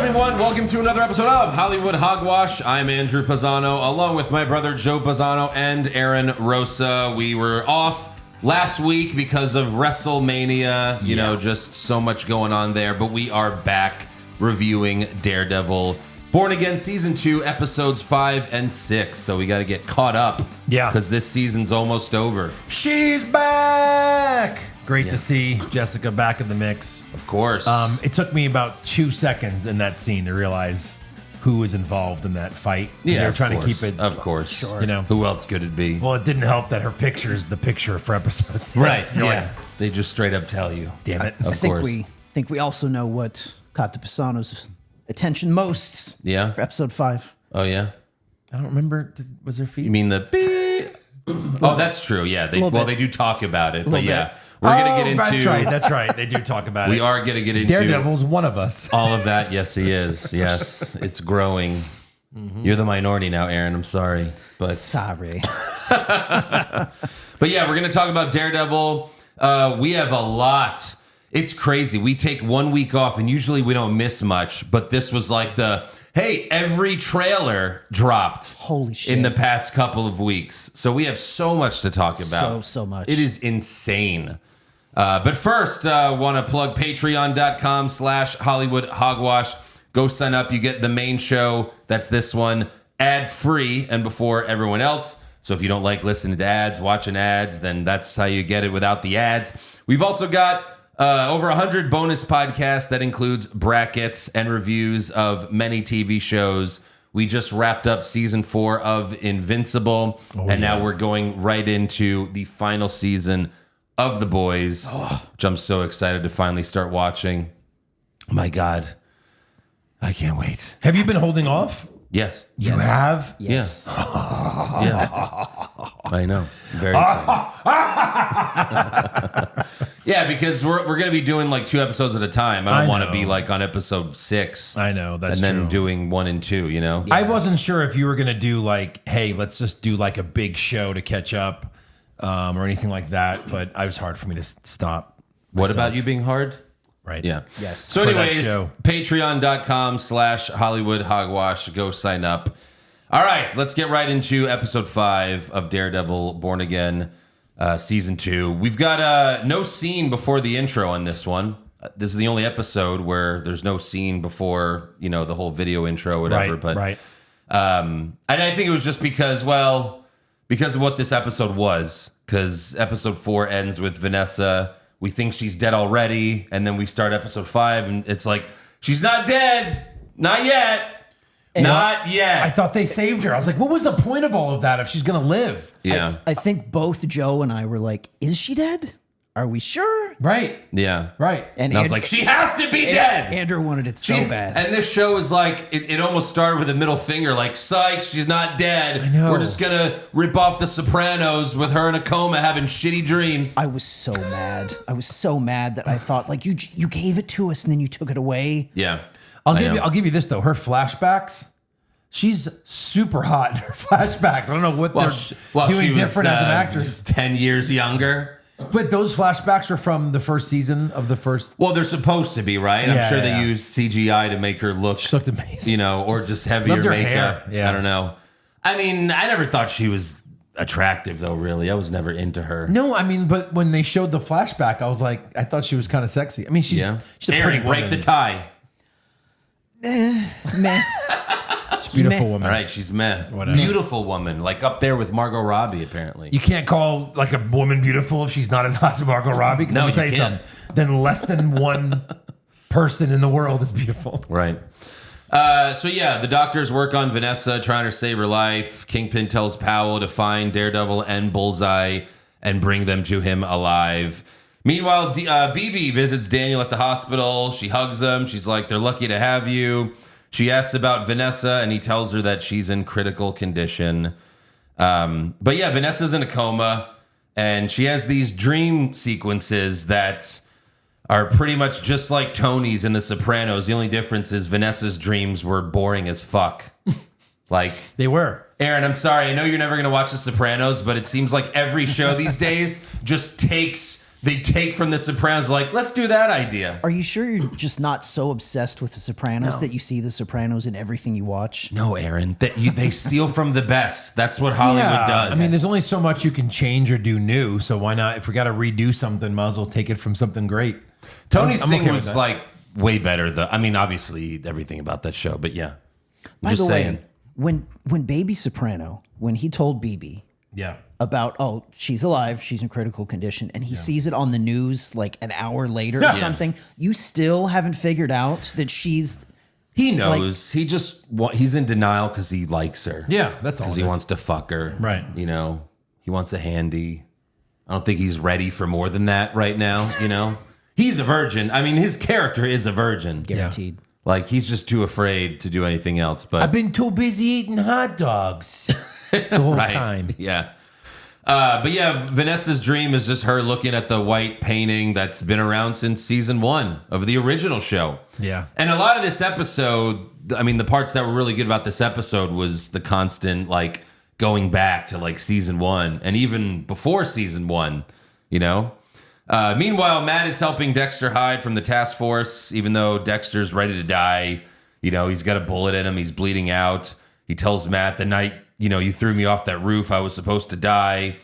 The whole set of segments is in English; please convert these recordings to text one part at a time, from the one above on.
everyone. Welcome to another episode of Hollywood Hogwash. I'm Andrew Pisano, along with my brother Joe Pisano and Aaron Rosa. We were off last week because of WrestleMania. You know, just so much going on there. But we are back reviewing Daredevil, Born Again Season 2, Episodes 5 and 6. So we got to get caught up. Yeah. Because this season's almost over. She's back! Great to see Jessica back in the mix. Of course. It took me about 2 seconds in that scene to realize who was involved in that fight. Yeah, they were of trying course. to keep it Of course. short. You know, Who else could it be? well, it didn't help that her picture is the picture for episode 6. Right. You're Yeah. like, They just straight up tell you. damn it. Of I think course. we also know what caught the Pisano's attention most. Yeah? For episode 5. Oh, yeah? I don't remember. Was there feet? You mean the beep? Oh, that's true. Yeah. They do talk about it. But Little yeah, bit. we're going to get into... That's right. They do talk about We it. are going to get into... Daredevil's one of us. all of that. Yes, he is. Yes. It's growing. You're the minority now, Aaron. I'm sorry. But Sorry. yeah, we're going to talk about Daredevil. We have a lot. It's crazy. We take 1 week off, and usually we don't miss much. But this was like hey, every trailer dropped. Holy shit. In the past couple of weeks. So we have so much to talk about. So much. It is insane. But first, want to plug patreon.com/Hollywood Hogwash. Go sign up. You get the main show. That's this one, ad-free and before everyone else. So if you don't like listening to ads, watching ads, then that's how you get it without the ads. We've also got over 100 bonus podcasts that includes brackets and reviews of many TV shows. We just wrapped up season 4 of Invincible, now we're going right into the final season of The Boys, which I'm so excited to finally start watching. My God, I can't wait. Have you been holding off? Yes. You have? Yes. Yeah. I know. I'm very excited. Yeah, because we're going to be doing like 2 episodes at a time. I don't want to be like on episode 6. I know, that's and then true. doing 1 and 2, you know? I wasn't sure if you were going to do like, hey, let's just do like a big show to catch up or anything like that. But it was hard for me to stop. What myself. about you being hard? Right. Yeah. Yes. So For that anyways, show. patreon.com/Hollywood Hogwash. Go sign up. All right, let's get right into episode 5 of Daredevil Born Again, season 2. We've got no scene before the intro on this one. This is the only episode where there's no scene before, the whole video intro, whatever. Right. And I think it was just because of what this episode was. Because episode 4 ends with Vanessa. We think she's dead already. And then we start episode 5 and it's like, she's not dead. Not yet. Not yet. I thought they saved her. I was like, what was the point of all of that if she's going to live? Yeah. I think both Joe and I were like, is she dead? Are we sure? Right. Yeah. Right. And I was like, she has to be dead. Andrew wanted it so bad. And this show is like, it almost started with a middle finger, like, psych, she's not dead. I know. We're just going to rip off The Sopranos with her in a coma having shitty dreams. I was so mad. I was so mad that I thought, like, you gave it to us and then you took it away. Yeah. I'll give you this though. Her flashbacks, she's super hot in her flashbacks. I don't know what they're doing different as an actress. 10 years younger. But those flashbacks are from the first season of the first. Well, they're supposed to be, right? I'm sure they yeah. use CGI to make her look, She looked amazing. or just heavier Loved her makeup. hair. Yeah. I don't know. I mean, I never thought she was attractive, though, really. I was never into her. No, I mean, but when they showed the flashback, I was like, I thought she was kind of sexy. I mean, she's a pretty Aaron, break woman. the tie. Meh. Beautiful woman. All right, she's meh. Whatever. Beautiful woman, like up there with Margot Robbie, apparently. You can't call like a woman beautiful if she's not as hot as Margot Robbie. 'Cause No, let me tell you you can't. something. Then less than one person in the world is beautiful. Right. So yeah, the doctors work on Vanessa, trying to save her life. Kingpin tells Powell to find Daredevil and Bullseye and bring them to him alive. Meanwhile, BB visits Daniel at the hospital. She hugs him. She's like, they're lucky to have you. She asks about Vanessa, and he tells her that she's in critical condition. But yeah, Vanessa's in a coma, and she has these dream sequences that are pretty much just like Tony's in The Sopranos. The only difference is Vanessa's dreams were boring as fuck. Like, They were. Aaron, I'm sorry. I know you're never going to watch The Sopranos, but it seems like every show these days just takes they take from The Sopranos, like, let's do that idea. Are you sure you're just not so obsessed with The Sopranos that you see The Sopranos in everything you watch? No, Aaron, they steal from the best. That's what Hollywood does. I mean, there's only so much you can change or do new. So why not? If we got to redo something, might as well take it from something great. Tony's I'm thing okay with was that. like way better. I mean, obviously everything about that show, but yeah. By Just the saying. way, when Baby Soprano, when he told Bibi Yeah. about, oh, she's alive, she's in critical condition, and he sees it on the news like an hour later or something, you still haven't figured out that she's... He knows. He's in denial because he likes her. Yeah, that's all. Because he wants to fuck her. Right. You know, he wants a handy. I don't think he's ready for more than that right now, you know? He's a virgin. I mean, his character is a virgin. Guaranteed. Like, he's just too afraid to do anything else. But I've been too busy eating hot dogs the whole time. Yeah. But yeah, Vanessa's dream is just her looking at the white painting that's been around since season 1 of the original show. Yeah. And a lot of this episode, I mean, the parts that were really good about this episode was the constant, like, going back to, like, season 1 and even before season 1, you know? Meanwhile, Matt is helping Dexter hide from the task force, even though Dexter's ready to die. You know, he's got a bullet in him. He's bleeding out. He tells Matt, the night, you know, you threw me off that roof, I was supposed to die.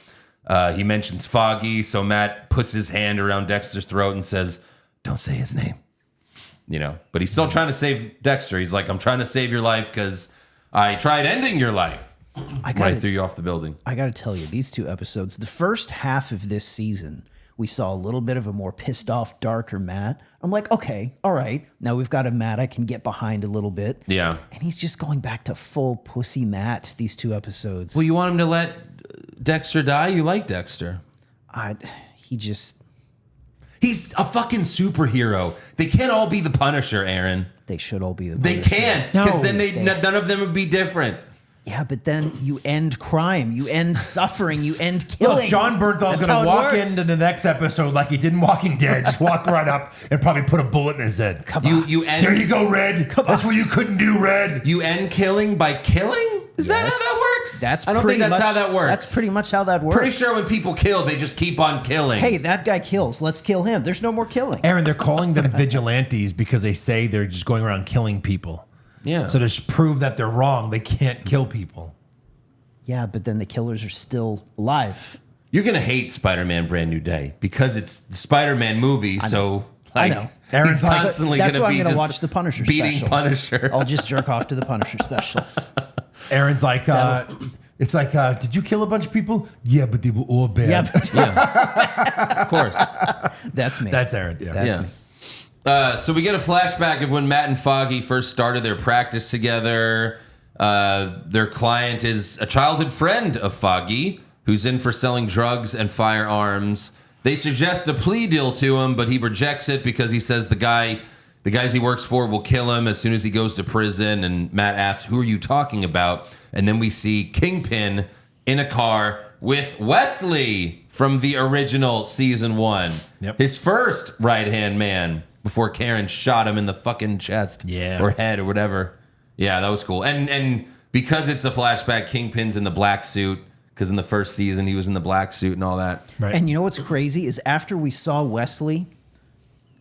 He mentions Foggy, so Matt puts his hand around Dexter's throat and says, don't say his name. You know, but he's still trying to save Dexter. He's like, I'm trying to save your life because I tried ending your life when I threw you off the building. I got to tell you, these 2 episodes, the first half of this season, we saw a little bit of a more pissed off, darker Matt. I'm like, okay, all right. Now we've got a Matt I can get behind a little bit. Yeah. And he's just going back to full pussy Matt these 2 episodes. Well, you want him to let Dexter die? You like Dexter. He's a fucking superhero. They can't all be the Punisher, Aaron. They should all be the They Punisher. can't, because No, then none of them would be different. Yeah, but then you end crime, you end suffering, you end killing. Look, John Bernthal's That's going how to it walk works. into the next episode like he did in Walking Dead. Just walk right up and probably put a bullet in his head. Come on. You end. There you go, Red. That's what you couldn't do, Red. You end killing by killing? Is that how Yes. that works? That's I don't think pretty that's much how that works. That's pretty much how that works. Pretty sure when people kill, they just keep on killing. Hey, that guy kills. Let's kill him. There's no more killing. Aaron, they're calling them vigilantes because they say they're just going around killing people. Yeah. So to prove that they're wrong, they can't kill people. Yeah, but then the killers are still alive. You're gonna hate Spider-Man: Brand New Day because it's the Spider-Man movie. So like, know. Aaron's he's like, constantly That's gonna why be I'm going just to watch the Punisher beating special. Punisher. I'll just jerk off to the Punisher special. Aaron's like, it's like, did you kill a bunch of people? Yeah, but they were all bad. Yeah, but Yeah, of course. that's me. That's Aaron. Yeah. That's Yeah. me. So we get a flashback of when Matt and Foggy first started their practice together. Their client is a childhood friend of Foggy, who's in for selling drugs and firearms. They suggest a plea deal to him, but he rejects it because he says the guys he works for will kill him as soon as he goes to prison. And Matt asks, who are you talking about? And then we see Kingpin in a car with Wesley from the original season 1. Yep. His first right-hand man before Karen shot him in the fucking chest or head or whatever. Yeah, that was cool. And because it's a flashback, Kingpin's in the black suit because in the first season he was in the black suit and all that. Right. And you know what's crazy is after we saw Wesley,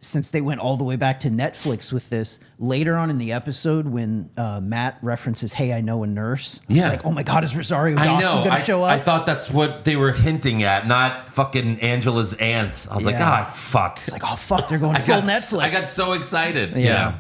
since they went all the way back to Netflix with this, later on in the episode when Matt references, hey, I know a nurse. It's like, oh my God, is Rosario Dawson going to show up? I thought that's what they were hinting at, not fucking Angela's aunt. I was like, Yeah. fuck. It's like, oh, fuck, they're going full Netflix. I got so excited. Yeah.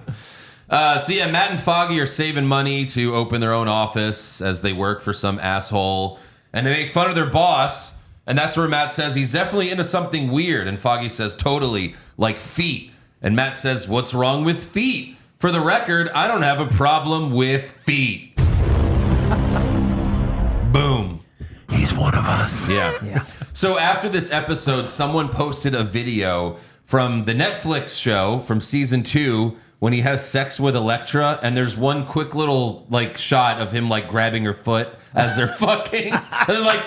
So Matt and Foggy are saving money to open their own office as they work for some asshole. And they make fun of their boss. And that's where Matt says he's definitely into something weird. And Foggy says, totally, like feet. And Matt says, what's wrong with feet? For the record, I don't have a problem with feet. Boom. He's one of us. Yeah. So after this episode, someone posted a video from the Netflix show from season 2 when he has sex with Elektra, and there's one quick little like shot of him like grabbing her foot as they're fucking. And like,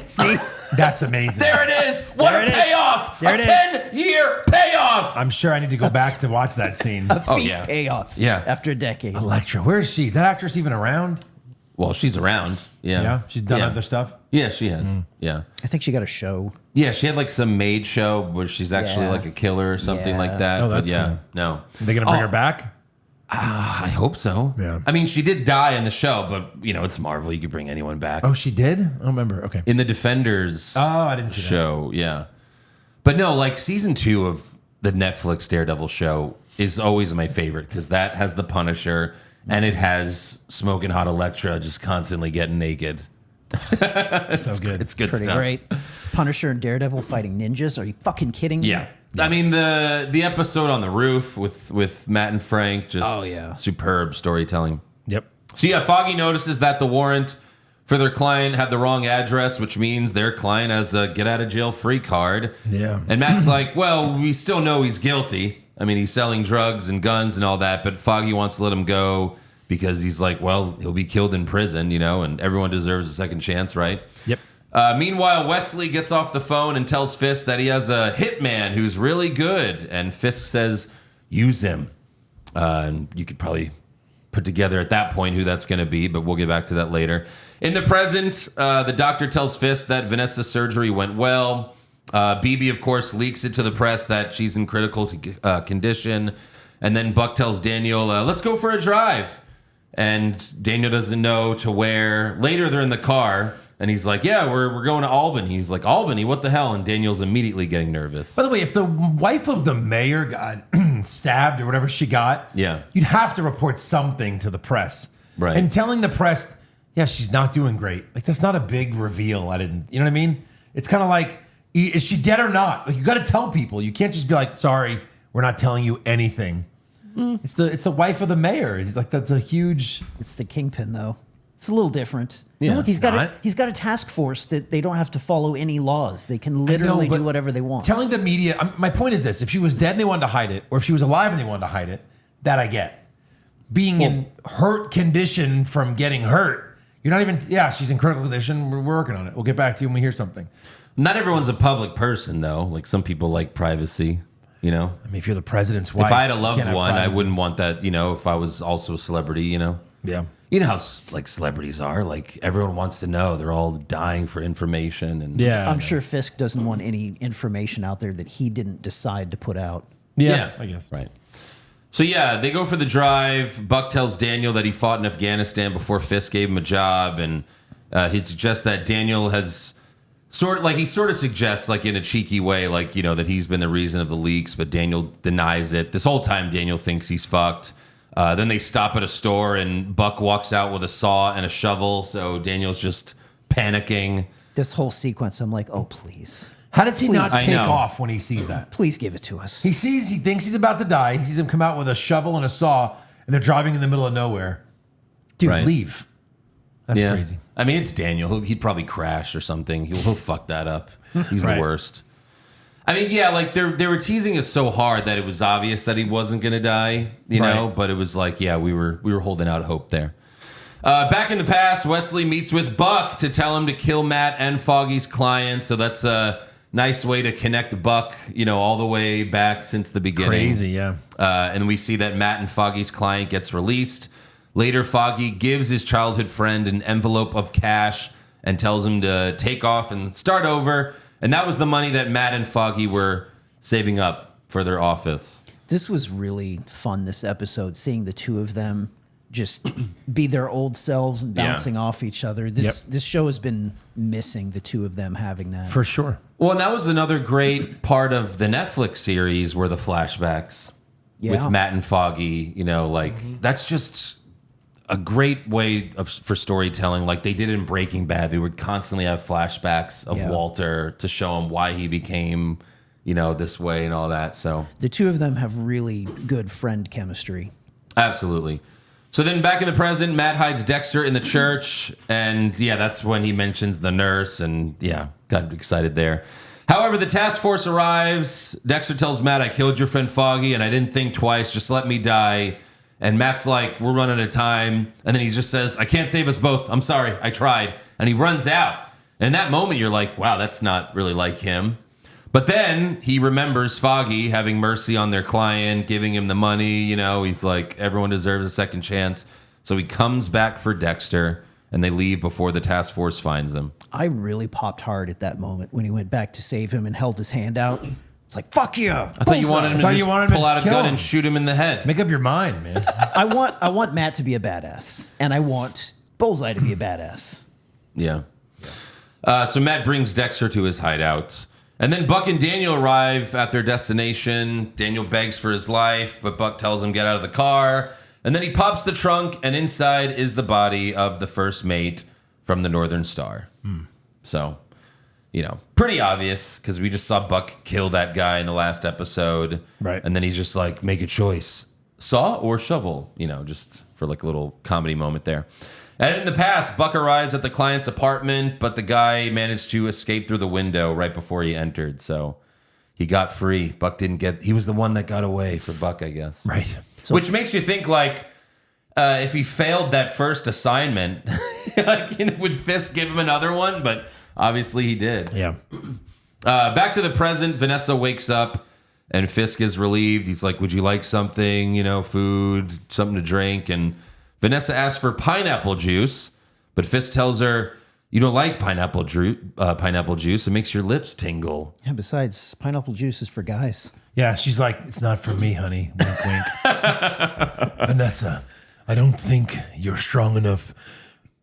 See? That's amazing. there it is. What There a it is. payoff! There A it is. 10-year payoff. I'm sure I need to go back to watch that scene. Feet yeah. payoff. Yeah. After a decade. Electra, where is she? Is that actress even around? Well, she's around. Yeah. She's done other stuff. Yeah, she has. Yeah. I think she got a show. Yeah, she had like some maid show where she's actually Yeah. like a killer or something Yeah. like that. Oh, that's but yeah, cool. no. Are they going to bring her back? I hope so. Yeah. I mean, she did die in the show, but it's Marvel. You could bring anyone back. Oh, she did? I don't remember. Okay. In the Defenders I didn't see that. show, yeah. But no, like season 2 of the Netflix Daredevil show is always my favorite because that has the Punisher and it has Smoking Hot Electra just constantly getting naked. So good. It's good Pretty stuff. great. Punisher and Daredevil fighting ninjas. Are you fucking kidding me? Yeah. I mean the episode on the roof with Matt and Frank, just superb storytelling. Yep. So yeah, Foggy notices that the warrant for their client had the wrong address, which means their client has a get out of jail free card. Yeah. And Matt's like, well, we still know he's guilty. I mean, he's selling drugs and guns and all that, but Foggy wants to let him go because he's like, well, he'll be killed in prison, and everyone deserves a second chance, right? Yep. Meanwhile, Wesley gets off the phone and tells Fisk that he has a hitman who's really good. And Fisk says, use him. And you could probably put together at that point who that's going to be, but we'll get back to that later. In the present, the doctor tells Fisk that Vanessa's surgery went well. BB, of course, leaks it to the press that she's in critical condition. And then Buck tells Daniel, let's go for a drive. And Daniel doesn't know to where. Later, they're in the car. And he's like, yeah, we're going to Albany. He's like, Albany, what the hell? And Daniel's immediately getting nervous. By the way, if the wife of the mayor got stabbed or whatever she got, you'd have to report something to the press. Right. And telling the press, yeah, she's not doing great. Like, that's not a big reveal. You know what I mean? It's kind of like, is she dead or not? Like, you got to tell people. You can't just be like, sorry, we're not telling you anything. It's the wife of the mayor. It's like, that's a huge... It's the Kingpin, though. It's a little different. Yeah, No, it's he's got a task force that they don't have to follow any laws. They can literally do whatever they want. Telling the media, my point is this: if she was dead and they wanted to hide it, or if she was alive and they wanted to hide it, that I get. Being in hurt condition from getting hurt, you're not even. Yeah, she's in critical condition. We're working on it. We'll get back to you when we hear something. Not everyone's a public person, though. Like, some people like privacy, I mean, if you're the president's wife, If I had a you loved can't have one, I privacy. wouldn't want that, if I was also a celebrity, Yeah. You know how celebrities are. Like, everyone wants to know. They're all dying for information. And Yeah. I'm sure Fisk doesn't want any information out there that he didn't decide to put out. Yeah, I guess. Right. So, yeah, they go for the drive. Buck tells Daniel that he fought in Afghanistan before Fisk gave him a job. And he suggests that Daniel has sort of suggests, like, in a cheeky way, like, that he's been the reason of the leaks. But Daniel denies it. This whole time, Daniel thinks he's fucked. Then they stop at a store and Buck walks out with a saw and a shovel. So Daniel's just panicking. This whole sequence, I'm like, oh, please. How does he not I take know. off when he sees that? Please give it to us. He thinks he's about to die. He sees him come out with a shovel and a saw, and they're driving in the middle of nowhere. Dude, Right. leave. That's Yeah. crazy. I mean, it's Daniel. He'd probably crash or something. He'll fuck that up. He's Right. the worst. I mean, yeah, like they were teasing us so hard that it was obvious that he wasn't gonna die, know. Right. But it was like, yeah, we were holding out hope there. Back in the past, Wesley meets with Buck to tell him to kill Matt and Foggy's client. So that's a nice way to connect Buck, all the way back since the beginning. Crazy, yeah. And we see that Matt and Foggy's client gets released. Later, Foggy gives his childhood friend an envelope of cash and tells him to take off and start over. And that was the money that Matt and Foggy were saving up for their office. This was really fun, this episode, seeing the two of them just be their old selves and bouncing off each other. This show has been missing the two of them having that. For sure. Well, and that was another great part of the Netflix series were the flashbacks with Matt and Foggy. That's just a great way for storytelling. Like they did in Breaking Bad. They would constantly have flashbacks of Walter to show him why he became, this way and all that. So The two of them have really good friend chemistry. absolutely. So then back in the present, Matt hides Dexter in the church. And that's when he mentions the nurse and got excited there. However, the task force arrives. Dexter tells Matt, I killed your friend Foggy and I didn't think twice. Just let me die. And Matt's like, we're running out of time. And then he just says, I can't save us both. I'm sorry. I tried. And he runs out. And in that moment, you're like, wow, that's not really like him. But then he remembers Foggy having mercy on their client, giving him the money. He's like, everyone deserves a second chance. So he comes back for Dexter. and they leave before the task force finds him. I really popped hard at that moment when he went back to save him and held his hand out. It's like, fuck you. I thought you wanted him to just pull out a gun and shoot him in the head. Make up your mind, man. I want Matt to be a badass, and I want Bullseye to be a badass. Yeah. So Matt brings Dexter to his hideout. And then Buck and Daniel arrive at their destination. Daniel begs for his life, but Buck tells him get out of the car. And then he pops the trunk, and inside is the body of the first mate from the Northern Star. So, pretty obvious, because we just saw Buck kill that guy in the last episode. Right. And then he's just like, make a choice. Saw or shovel, just for like a little comedy moment there. And in the past, Buck arrives at the client's apartment, but the guy managed to escape through the window right before he entered. So he got free. Buck didn't he was the one that got away for Buck, I guess. Right. So, which makes you think like, if he failed that first assignment, would Fisk give him another one? But obviously he did. Yeah. Back to the present, Vanessa wakes up and Fisk is relieved. He's like, would you like something, food, something to drink? And Vanessa asks for pineapple juice, but Fisk tells her, you don't like pineapple juice. It makes your lips tingle. Yeah, besides, pineapple juice is for guys. Yeah, she's like, it's not for me, honey. Wink, wink. Vanessa, I don't think you're strong enough.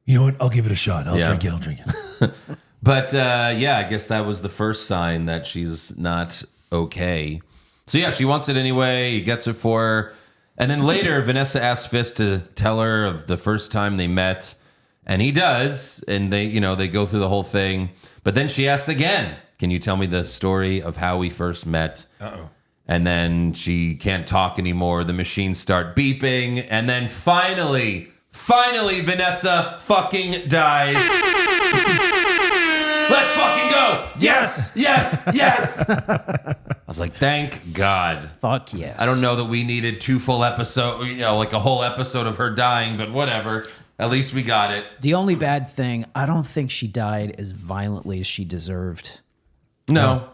You know what? I'll give it a shot. I'll drink it. But I guess that was the first sign that she's not okay. So yeah, she wants it anyway. He gets it for her. And then later, Vanessa asks Fisk to tell her of the first time they met. And he does. And they go through the whole thing. But then she asks again, can you tell me the story of how we first met? Uh-oh. And then she can't talk anymore. The machines start beeping. And then finally, Vanessa fucking dies. Let's fucking go. Yes. I was like, thank God. Fuck yes. I don't know that we needed 2 full episodes, like a whole episode of her dying, but whatever. At least we got it. The only bad thing, I don't think she died as violently as she deserved. No.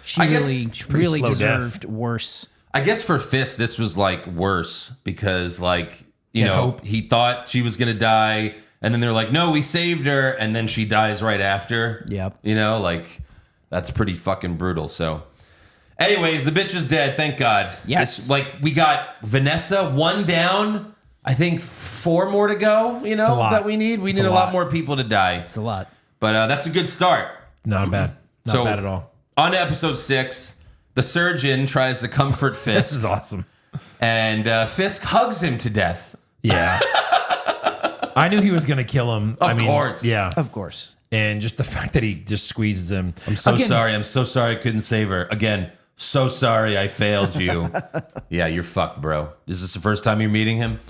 She I guess really slow deserved worse. I guess for Fisk, this was like worse because hope. he thought she was going to die. And then they're like, no, we saved her. And then she dies right after. Yep. That's pretty fucking brutal. So anyways, the bitch is dead. Thank God. Yes. We got Vanessa 1 down. I think 4 more to go, that we need. We need a lot more people to die. It's a lot. But that's a good start. Not bad. Not bad at all. On to episode 6, the surgeon tries to comfort Fisk. This is awesome. And Fisk hugs him to death. Yeah. I knew he was going to kill him. Of course. Yeah. Of course. And just the fact that he just squeezes him. I'm so sorry. I'm so sorry I couldn't save her. Again, so sorry I failed you. Yeah, you're fucked, bro. Is this the first time you're meeting him?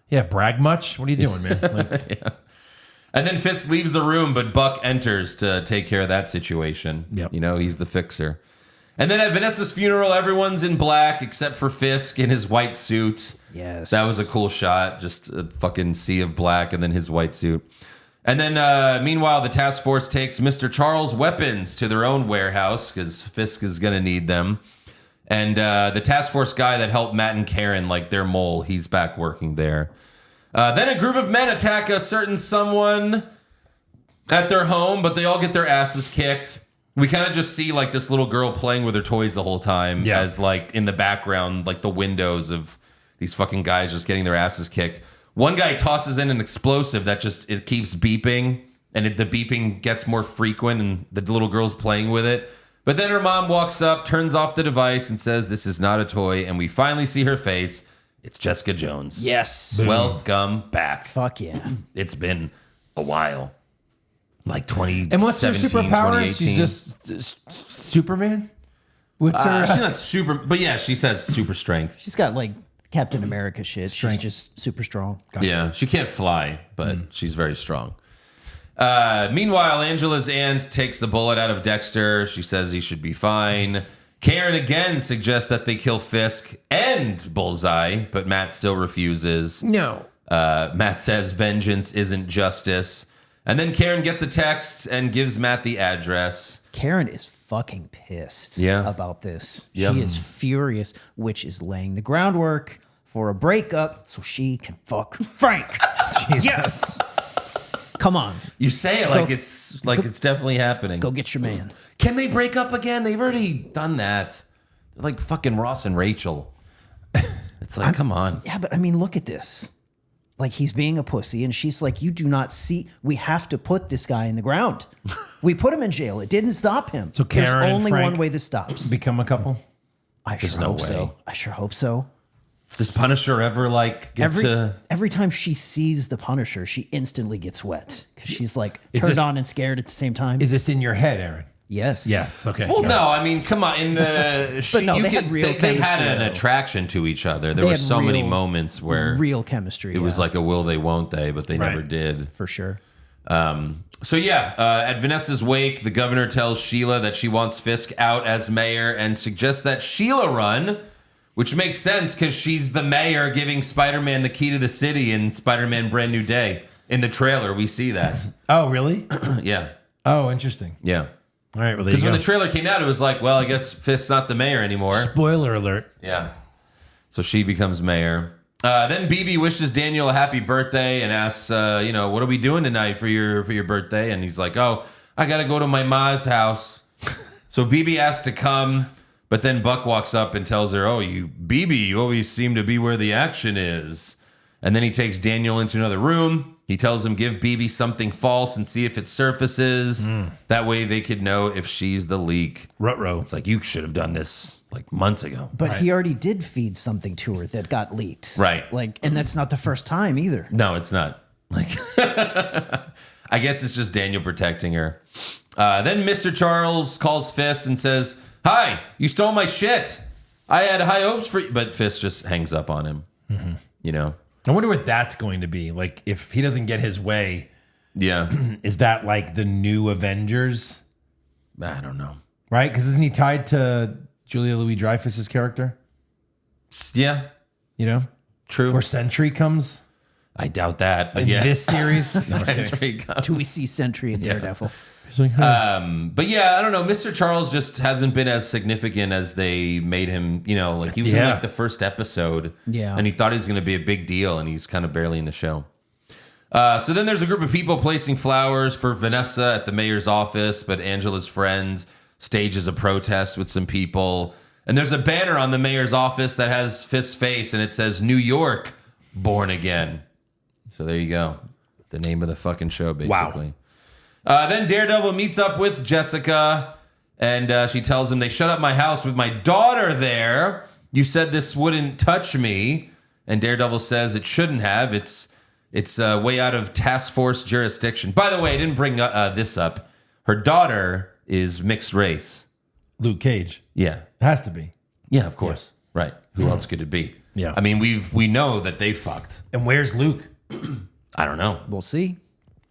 Yeah, brag much? What are you doing, man? Yeah. And then Fisk leaves the room, but Buck enters to take care of that situation. Yep. He's the fixer. And then at Vanessa's funeral, everyone's in black except for Fisk in his white suit. Yes. That was a cool shot. Just a fucking sea of black and then his white suit. And then, meanwhile, the task force takes Mr. Charles' weapons to their own warehouse because Fisk is going to need them. And the task force guy that helped Matt and Karen, like their mole, he's back working there. Then a group of men attack a certain someone at their home, but they all get their asses kicked. We kind of just see like this little girl playing with her toys the whole time as like in the background, like the windows of these fucking guys just getting their asses kicked. One guy tosses in an explosive that just, it keeps beeping and the beeping gets more frequent and the little girl's playing with it. But then her mom walks up, turns off the device and says, this is not a toy. And we finally see her face. It's Jessica Jones. Yes. Boom. Welcome back. Fuck yeah. It's been a while. Like 2017, And what's her superpower? 2018. She's just Superman? What's her? She's not super, but yeah, she says super strength. She's got like Captain America shit. Strength. She's just super strong. Gotcha. Yeah, she can't fly, but she's very strong. Meanwhile, Angela's aunt takes the bullet out of Dexter. She says he should be fine. Karen again suggests that they kill Fisk and Bullseye, but Matt still refuses. No. Matt says vengeance isn't justice. And then Karen gets a text and gives Matt the address. Karen is fucking pissed about this. Yep. She is furious, which is laying the groundwork for a breakup so she can fuck Frank. Jesus. Yes. Come on. You say it like it's definitely happening. Go get your man. Can they break up again? They've already done that. They're like fucking Ross and Rachel. It's like, come on. Yeah, but I mean, look at this. Like, he's being a pussy, and she's like, you do not see. We have to put this guy in the ground. We put him in jail. It didn't stop him. So Karen There's and only Frank one way this stops. Become a couple? I There's sure no hope way. so. I sure hope so. Does Punisher ever like get to? Every time she sees the Punisher, she instantly gets wet because she's like Is turned this- on and scared at the same time. Is this in your head, Aaron? Yes. Yes. Okay. Well, Yes. no, I mean, come on. In the no, they had real they had chemistry, an though. attraction to each other. There They were had so many real- moments where Real chemistry. it was like a will they, won't they, but they never did. for sure. So yeah, at Vanessa's wake, the governor tells Sheila that she wants Fisk out as mayor and suggests that Sheila run, which makes sense because she's the mayor giving Spider-Man the key to the city in Spider-Man Brand New Day. In the trailer, we see that. Oh, really? Yeah. Oh, interesting. Yeah. All right. Well, there Because you when go. the trailer came out, it was like, well, I guess Fisk's not the mayor anymore. Spoiler alert. Yeah. So she becomes mayor. Then BB wishes Daniel a happy birthday and asks, what are we doing tonight for your birthday? And he's like, oh, I got to go to my ma's house. So BB asks to come, but then Buck walks up and tells her, oh, BB, you always seem to be where the action is. And then he takes Daniel into another room. He tells him, give BB something false and see if it surfaces. That way they could know if she's the leak. Ruh-roh. It's like, you should have done this like months ago. But he already did feed something to her that got leaked. Right. Like, and that's not the first time either. No, it's not. Like, I guess it's just Daniel protecting her. Then Mr. Charles calls Fisk and says, hi, you stole my shit. I had high hopes for you. But Fisk just hangs up on him. You know? I wonder what that's going to be. Like, if he doesn't get his way, Yeah. is that like the new Avengers? I don't know. Right? Because isn't he tied to Julia Louis-Dreyfus's character? Yeah, You know? true. Where Sentry comes I doubt that. But in yeah. this series? No, I'm just kidding. Sentry comes. Do we see Sentry and Daredevil? He's like, huh. But yeah, I don't know. Mr. Charles just hasn't been as significant as they made him. You know, like he was in Yeah. like the first episode. Yeah. And he thought he was going to be a big deal, and he's kind of barely in the show. So then there's a group of people placing flowers for Vanessa at the mayor's office, but Angela's friend stages a protest with some people. And there's a banner on the mayor's office that has Fisk's face, and it says, New York, born again. So there you go. The name of the fucking show, basically. Then Daredevil meets up with Jessica, and she tells him, they shut up my house with my daughter there. You said this wouldn't touch me. And Daredevil says it shouldn't have. It's way out of task force jurisdiction. By the way, I didn't bring this up. Her daughter is mixed race. Luke Cage. Yeah. It has to be. Yeah, of course. Right. Who else could it be? Yeah. I mean, we know that they fucked. And where's Luke? I don't know. We'll see.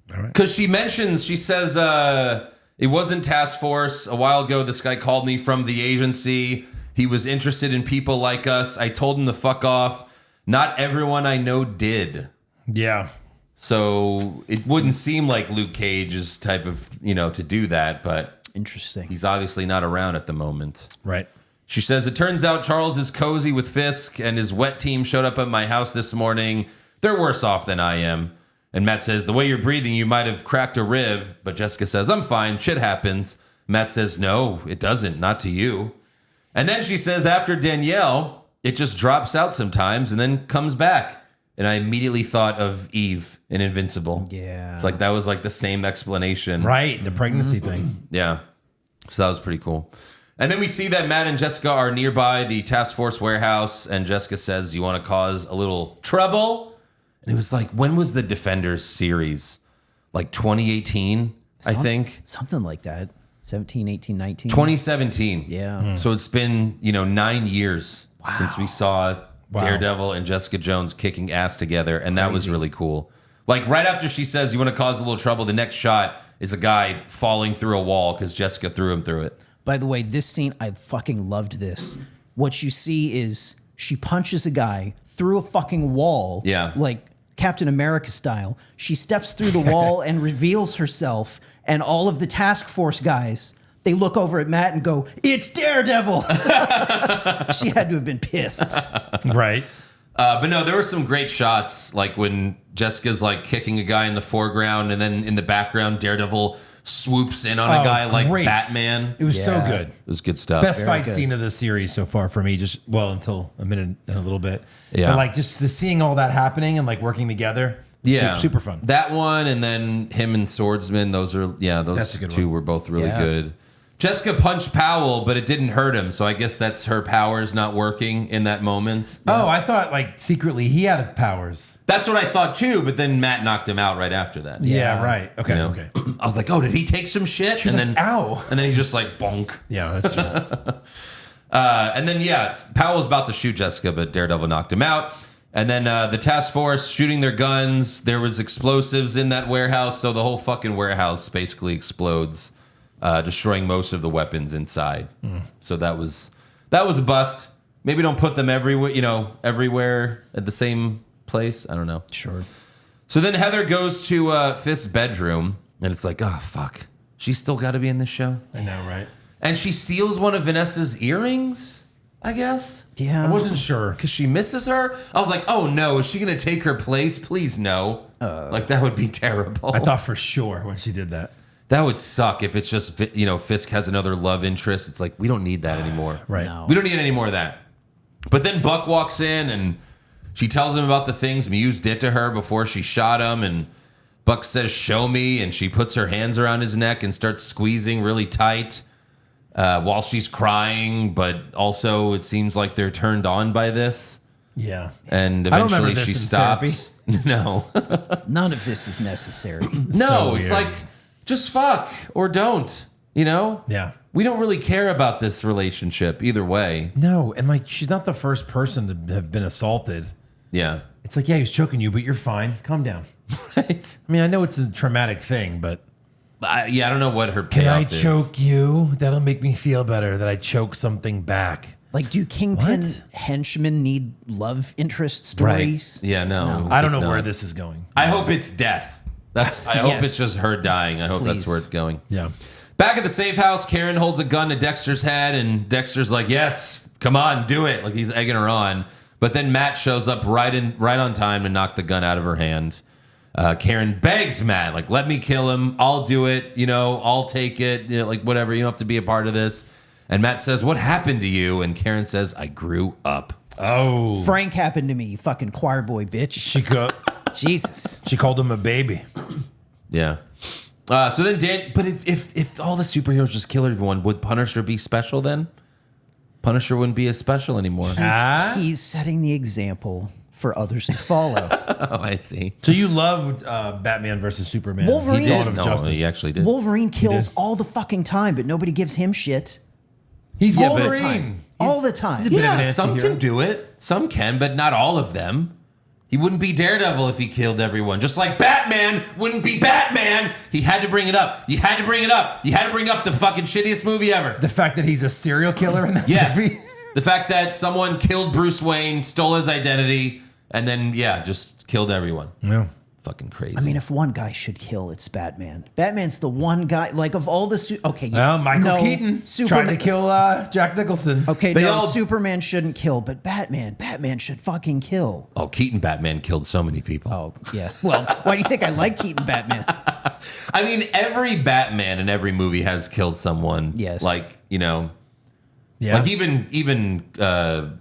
Because she says, it wasn't task force. A while ago, this guy called me from the agency. He was interested in people like us. I told him to fuck off. Not everyone I know did. Yeah. So it wouldn't seem like Luke Cage's type of, to do that, but Interesting. he's obviously not around at the moment. Right. She says, it turns out Charles is cozy with Fisk and his wet team showed up at my house this morning. They're worse off than I am. And Matt says, the way you're breathing, you might have cracked a rib. But Jessica says, I'm fine. Shit happens. Matt says, no, it doesn't. Not to you. And then she says, after Danielle, it just drops out sometimes and then comes back. And I immediately thought of Eve in Invincible. Yeah. It's like that was like the same explanation. Right. The pregnancy thing. Yeah. So that was pretty cool. And then we see that Matt and Jessica are nearby the task force warehouse. And Jessica says, you want to cause a little trouble? And it was like, when was the Defenders series? Like 2018, I think. Something like that. 17, 18, 19. 2017. Yeah. So it's been, 9 years since we saw Daredevil and Jessica Jones kicking ass together. And that was really cool. Like right after she says, you want to cause a little trouble, the next shot is a guy falling through a wall because Jessica threw him through it. By the way, this scene, I fucking loved this. What you see is she punches a guy through a fucking wall. Yeah. Like Captain America style. She steps through the wall and reveals herself, and all of the task force guys, they look over at Matt and go, it's Daredevil. She had to have been pissed. Right. But no, there were some great shots, like when Jessica's like kicking a guy in the foreground, and then in the background, Daredevil swoops in on a guy like great. Batman. It was so good. It was good stuff. Best fight scene of the series so far for me. Until a minute and a little bit. Yeah. But like just seeing all that happening and like working together. Yeah, super fun. That one, and then him and Swordsman. Those That's a good two one. were both really Yeah. good. Jessica punched Powell, but it didn't hurt him. So I guess that's her powers not working in that moment. Oh, I thought like secretly he had powers. That's what I thought too. But then Matt knocked him out right after that. Yeah, right. Okay, You know? okay. I was like, oh, did he take some shit? She's and like, then ow. And then he's just like bonk. Yeah, that's true. And then Powell was about to shoot Jessica, but Daredevil knocked him out. And then the task force shooting their guns. There was explosives in that warehouse, so the whole fucking warehouse basically explodes, destroying most of the weapons inside. So that was a bust. Maybe don't put them everywhere at the same place. I don't know. Sure. So then Heather goes to Fisk's bedroom, and it's like, oh fuck, she's still got to be in this show. I know, right? And she steals one of Vanessa's earrings, I guess. Yeah. I wasn't sure. Because she misses her. I was like, oh no, is she going to take her place? Please no. Like, that would be terrible. I thought for sure when she did that. that would suck if it's just, Fisk has another love interest. It's like, we don't need that anymore. Right. No. We don't need any more of that. But then Buck walks in and she tells him about the things Muse did to her before she shot him. And Buck says, show me. And she puts her hands around his neck and starts squeezing really tight. While she's crying, but also it seems like they're turned on by this. Yeah. And I don't remember eventually this she in stops. No. None of this is necessary. No, So it's weird. like, just fuck or don't, Yeah. We don't really care about this relationship either way. No, and like she's not the first person to have been assaulted. Yeah. It's like, yeah, he's choking you, but you're fine. Calm down. Right? I mean, I know it's a traumatic thing, but I don't know what her can I payoff is. choke you? That'll make me feel better that I choke something back. Like, do Kingpin What? henchmen need love interest stories? Right. Yeah, no. I don't know no. where this is going. I hope it's death. I hope Yes. it's just her dying. I hope that's Please. where it's going. Yeah. Back at the safe house, Karen holds a gun to Dexter's head, and Dexter's like, yes, come on, do it. Like, he's egging her on. But then Matt shows up right on time to knock the gun out of her hand. Karen begs Matt, like, let me kill him. I'll do it. I'll take it. Like, whatever. You don't have to be a part of this. And Matt says, what happened to you? And Karen says, I grew up. Oh. Frank happened to me, you fucking choir boy bitch. Jesus. She called him a baby. Yeah. So then but if all the superheroes just kill everyone, would Punisher be special then? Punisher wouldn't be as special anymore. He's setting the example for others to follow. Oh, I see. So you loved Batman versus Superman. Wolverine- Dawn He of No, Justice. he actually did. Wolverine kills did. all the fucking time, but nobody gives him shit. He's Yeah, but- Wolverine. All the time. he's a bit of an Yeah, some anti-hero. can do it. Some can, but not all of them. He wouldn't be Daredevil if he killed everyone. Just like Batman wouldn't be Batman. He had to bring it up. You had to bring it up. You had to bring up the fucking shittiest movie ever. The fact that he's a serial killer in that Yes. movie. The fact that someone killed Bruce Wayne, stole his identity, and then, just killed everyone. Yeah. Fucking crazy. I mean, if one guy should kill, it's Batman. Batman's the one guy, like, of all the... Okay, Well, Michael Keaton tried to kill Jack Nicholson. Okay, They no, all- Superman shouldn't kill, but Batman should fucking kill. oh, Keaton Batman killed so many people. Oh, yeah. Well, why do you think I like Keaton Batman? I mean, every Batman in every movie has killed someone. Yes. Like, Yeah. like even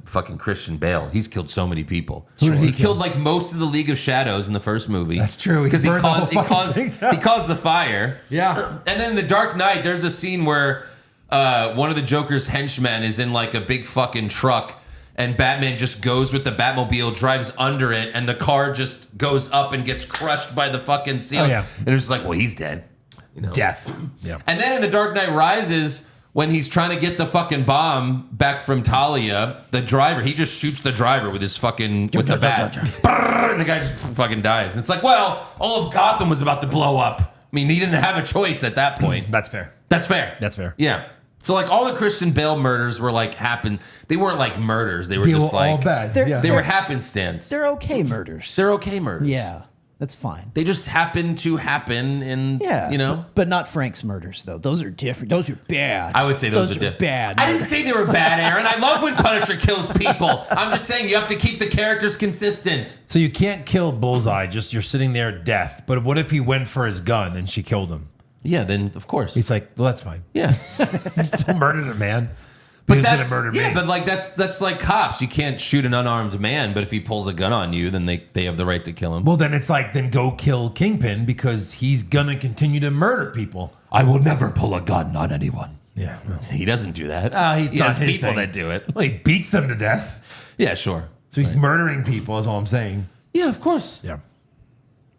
fucking Christian Bale, he's killed so many people. Who did he He kill? killed like most of the League of Shadows in the first movie. That's true. He Because he burned the whole caused fucking thing down. he caused the fire. Yeah. And then in The Dark Knight, there's a scene where one of the Joker's henchmen is in like a big fucking truck, and Batman just goes with the Batmobile, drives under it, and the car just goes up and gets crushed by the fucking ceiling. Oh, yeah. And it's like, well, he's dead. Death. Yeah. And then in The Dark Knight Rises, when he's trying to get the fucking bomb back from Talia, the driver, he just shoots the driver with his fucking, with the bat. Brrr, and the guy just fucking dies. And it's like, well, all of Gotham was about to blow up. I mean, he didn't have a choice at that point. That's fair. That's fair. That's fair. Yeah. So like all the Christian Bale murders were like they weren't like murders. They were They just were like all bad. They're- Yeah. They were happenstance. They're okay murders. They're okay murders. Yeah. That's fine. They just happen to happen in, you know. But not Frank's murders, though. Those are different. Those are bad. I would say those are bad. I didn't say they were bad, Aaron. I love when Punisher kills people. I'm just saying you have to keep the characters consistent. So you can't kill Bullseye, just you're sitting there death. But what if he went for his gun and she killed him? Yeah, then of course. He's like, well, that's fine. Yeah. He still murdered a man. But He was that's gonna murder me. yeah, but like that's like cops. You can't shoot an unarmed man, but if he pulls a gun on you, then they have the right to kill him. Well, then it's like, then go kill Kingpin because he's gonna continue to murder people. I will never pull a gun on anyone. Yeah, well, He doesn't do that. it's he not has his people thing. that do it. Well, he beats them to death, Yeah, sure. so he's murdering people. Is all I'm saying. Yeah, of course. Yeah,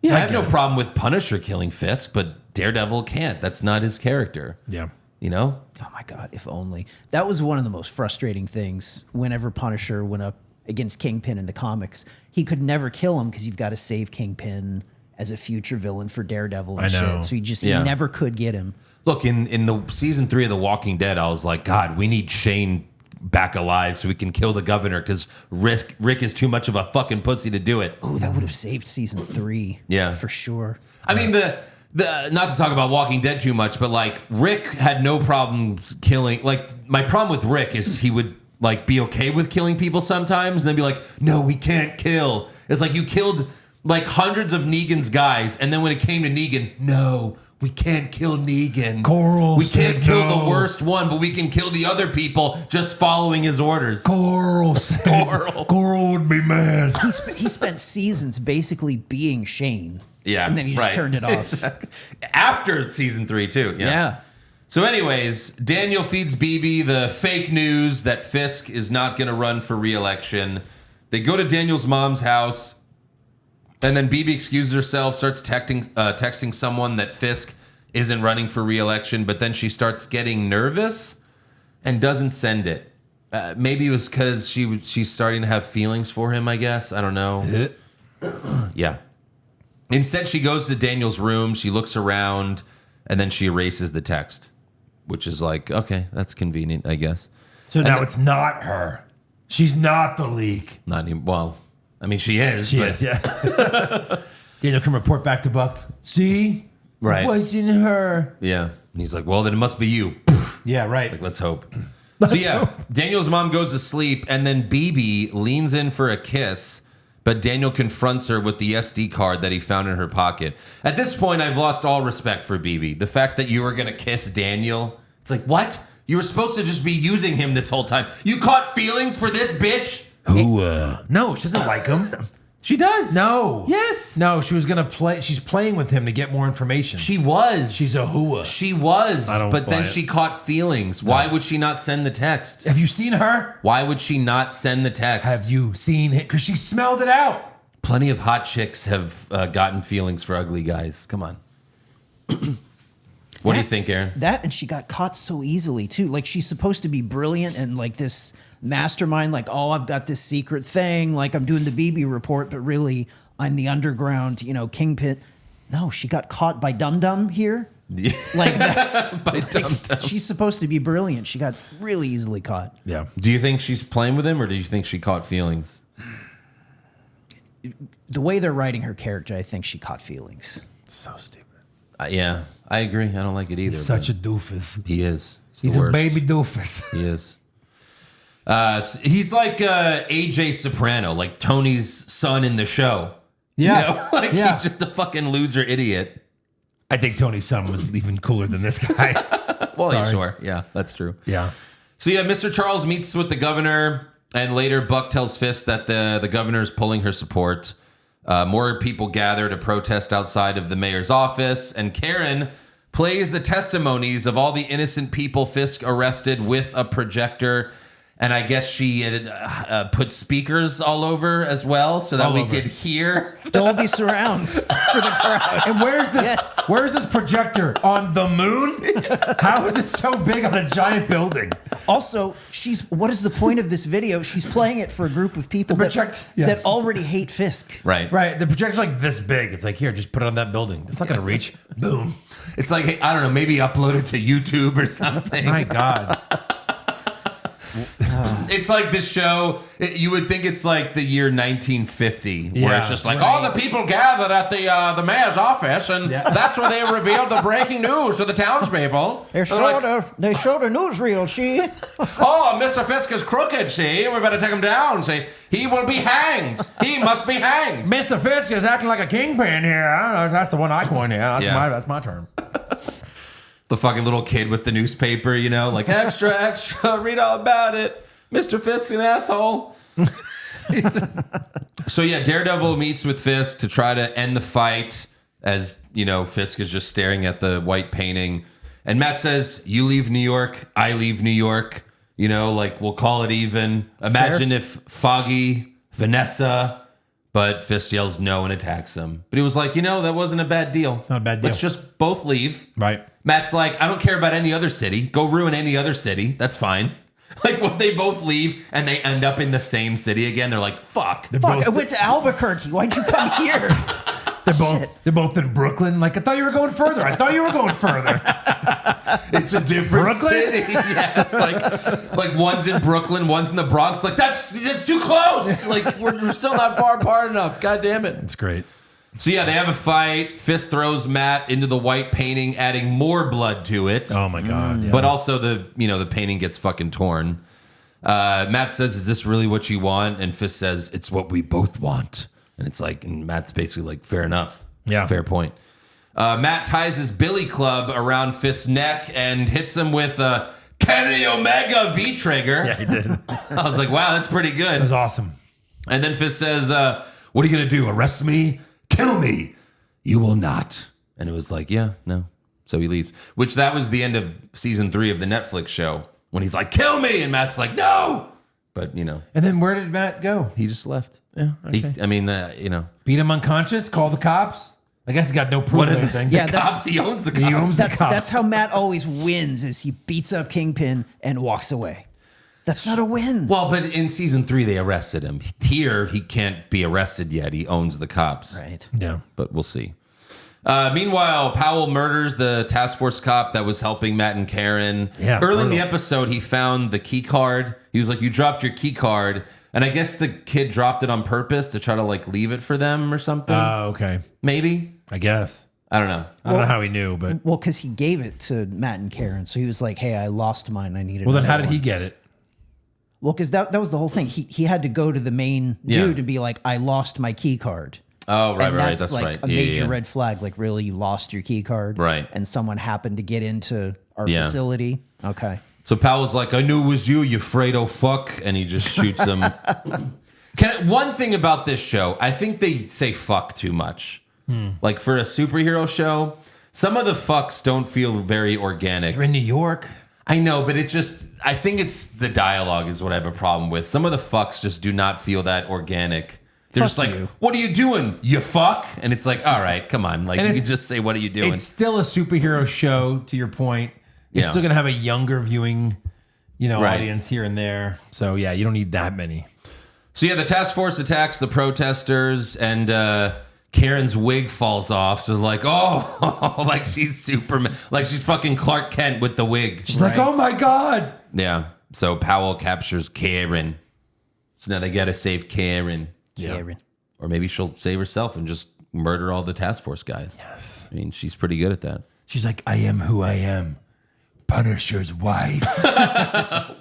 Yeah, I I have get no it. problem with Punisher killing Fisk, but Daredevil can't. That's not his character. yeah. You know? Oh my God, if only. That was one of the most frustrating things whenever Punisher went up against Kingpin in the comics. He could never kill him because you've got to save Kingpin as a future villain for Daredevil and I know. shit. So he never could get him. Look, in the season 3 of The Walking Dead, I was like, God, we need Shane back alive so we can kill the governor because Rick is too much of a fucking pussy to do it. Oh, that would have saved season 3. Yeah. For sure. I mean, the not to talk about Walking Dead too much, but like Rick had no problems killing. Like my problem with Rick is he would like be okay with killing people sometimes, and then be like, "No, we can't kill." It's like you killed like hundreds of Negan's guys, and then when it came to Negan, no, we can't kill Negan. Coral we can't said kill no. the worst one, but we can kill the other people just following his orders. Coral said Coral would be mad. He spent seasons basically being Shane. Yeah, And then he just right. turned it off. After season 3 too. Yeah. So anyways, Daniel feeds BB the fake news that Fisk is not going to run for re-election. They go to Daniel's mom's house, and then BB excuses herself, starts texting someone that Fisk isn't running for re-election, but then she starts getting nervous and doesn't send it. Maybe it was because she's starting to have feelings for him, I guess. I don't know. Yeah. Instead, she goes to Daniel's room, she looks around, and then she erases the text, which is like, okay, that's convenient, I guess. So now it's not her. She's not the leak. Not even, well, I mean, she is. She but is, yeah. Daniel can report back to Buck. See? Right. It wasn't her. Yeah. And he's like, well, then it must be you. Yeah, right. Like, let's hope. Let's So, yeah, hope. Daniel's mom goes to sleep, and then BB leans in for a kiss, but Daniel confronts her with the SD card that he found in her pocket. At this point, I've lost all respect for BB. The fact that you were going to kiss Daniel, it's like, what? You were supposed to just be using him this whole time. You caught feelings for this bitch? No, she doesn't like him. She does. No. Yes. No, she was gonna play. She's playing with him to get more information. She was. She's a hooah. She was. I don't But then buy it. she caught feelings. Why would she not send the text? Have you seen her? Why would she not send the text? Have you seen it? Because she smelled it out. Plenty of hot chicks have gotten feelings for ugly guys. Come on. What do you think, Aaron? That, and she got caught so easily too. Like, she's supposed to be brilliant and like this mastermind, like, oh, I've got this secret thing, like I'm doing the BB report, but really I'm the underground, Kingpin. No, she got caught by Dum Dum here. Like, that's By Dum Dum. she's supposed to be brilliant. She got really easily caught. Yeah. Do you think she's playing with him, or do you think she caught feelings? The way they're writing her character, I think she caught feelings. So stupid. Yeah, I agree. I don't like it either. He's such a doofus. He is. He's a baby doofus. He is. He's like AJ Soprano, like Tony's son in the show. Yeah. He's just a fucking loser idiot. I think Tony's son was even cooler than this guy. Well, Sorry. sure. Yeah, that's true. Yeah. So yeah, Mr. Charles meets with the governor, and later Buck tells Fisk that the governor is pulling her support. More people gather to protest outside of the mayor's office, and Karen plays the testimonies of all the innocent people Fisk arrested with a projector. And I guess she had put speakers all over as well so that All we over. could hear. Dolby surround for the crowd. And where's this? Yes. Where's this projector on the moon? How is it so big on a giant building? Also, what is the point of this video? She's playing it for a group of people that already hate Fisk. Right. Right. The projector's like this big. It's like, here, just put it on that building. It's not going to reach. Boom. It's like, hey, I don't know, maybe upload it to YouTube or something. My God. It's like this show. You would think it's like the year 1950, where it's just like all the people gathered at the mayor's office, and that's where they revealed the breaking news to the townspeople. They showed a newsreel, see? Oh, Mr. Fisk is crooked, see? We better take him down, see? He will be hanged. He must be hanged. Mr. Fisk is acting like a kingpin here. I don't know, that's the one I coined here. That's my term. The fucking little kid with the newspaper, you know, like, extra, read all about it. Mr. Fisk's an asshole. So, yeah, Daredevil meets with Fisk to try to end the fight as, you know, Fisk is just staring at the white painting. And Matt says, you leave New York, I leave New York. You know, like, we'll call it even. Imagine if Foggy, Vanessa... But Fisk yells no and attacks him. But he was like, you know, that wasn't a bad deal. Not a bad deal. Let's just both leave. Right. Matt's like, I don't care about any other city. Go ruin any other city. That's fine. Like, when they both leave and they end up in the same city again, they're like, fuck. I went to Albuquerque. Why'd you come here? They're both in Brooklyn. Like, I thought you were going further. It's a different city. Yeah, it's like one's in Brooklyn, one's in the Bronx. Like, that's too close. Like, we're still not far apart enough. God damn it. It's great. So yeah, they have a fight. Fisk throws Matt into the white painting, adding more blood to it. Oh my god! Yeah. But also the painting gets fucking torn. Matt says, "Is this really what you want?" And Fisk says, "It's what we both want." And it's like, and Matt's basically like, "Fair enough. Yeah, fair point." Matt ties his billy club around Fisk's neck and hits him with a Kenny Omega V trigger. Yeah, he did. I was like, "Wow, that's pretty good." It was awesome. And then Fisk says, "What are you gonna do? Arrest me? Kill me? You will not." And it was like, yeah, no. So he leaves. Which that was the end of season 3 of the Netflix show when he's like, "Kill me," and Matt's like, "No." But you know. And then where did Matt go? He just left. Yeah. Okay. You know. Beat him unconscious. Call the cops. I guess he got no proof of anything. Yeah, He owns the cops. That's how Matt always wins. Is he beats up Kingpin and walks away. That's not a win. Well, but in season 3 they arrested him. Here he can't be arrested yet. He owns the cops. Right. Yeah. But we'll see. Meanwhile, Powell murders the task force cop that was helping Matt and Karen. Yeah, Early in the brutal. episode, he found the key card. He was like, "You dropped your key card." And I guess the kid dropped it on purpose to try to like leave it for them or something. Oh, okay. Maybe. I guess. I don't know. I don't know how he knew, but Well, because he gave it to Matt and Karen, so he was like, "Hey, I lost mine. I needed." well, then how another did he one." get it? Well, because that was the whole thing. He had to go to the main dude and be like, "I lost my key card." Oh, right, And right. that's That's like right. a major red flag. Like, really, you lost your key card, Right. And someone happened to get into our Yeah. facility. Okay. So Powell's like, "I knew it was you, you Fredo fuck," and he just shoots him. One thing about this show, I think they say fuck too much. Like for a superhero show, some of the fucks don't feel very organic. You're in New York. I know, but I think it's the dialogue is what I have a problem with. Some of the fucks just do not feel that organic. They're Fuck just like, you. "What are you doing? You fuck?" And it's like, all right, come on. Like, And you it's- can just say, "What are you doing?" It's still a superhero show, to your point. It's Yeah. still gonna have a younger viewing, Right. audience here and there. So yeah, you don't need that many. So yeah, the task force attacks the protesters, and Karen's wig falls off. So like, oh, like she's Superman, like she's fucking Clark Kent with the wig. She's like, "Oh my god!" Yeah. So Powell captures Karen. So now they gotta save Karen. Karen. Or maybe she'll save herself and just murder all the task force guys. Yes. I mean, she's pretty good at that. She's like, "I am who I am, Punisher's wife."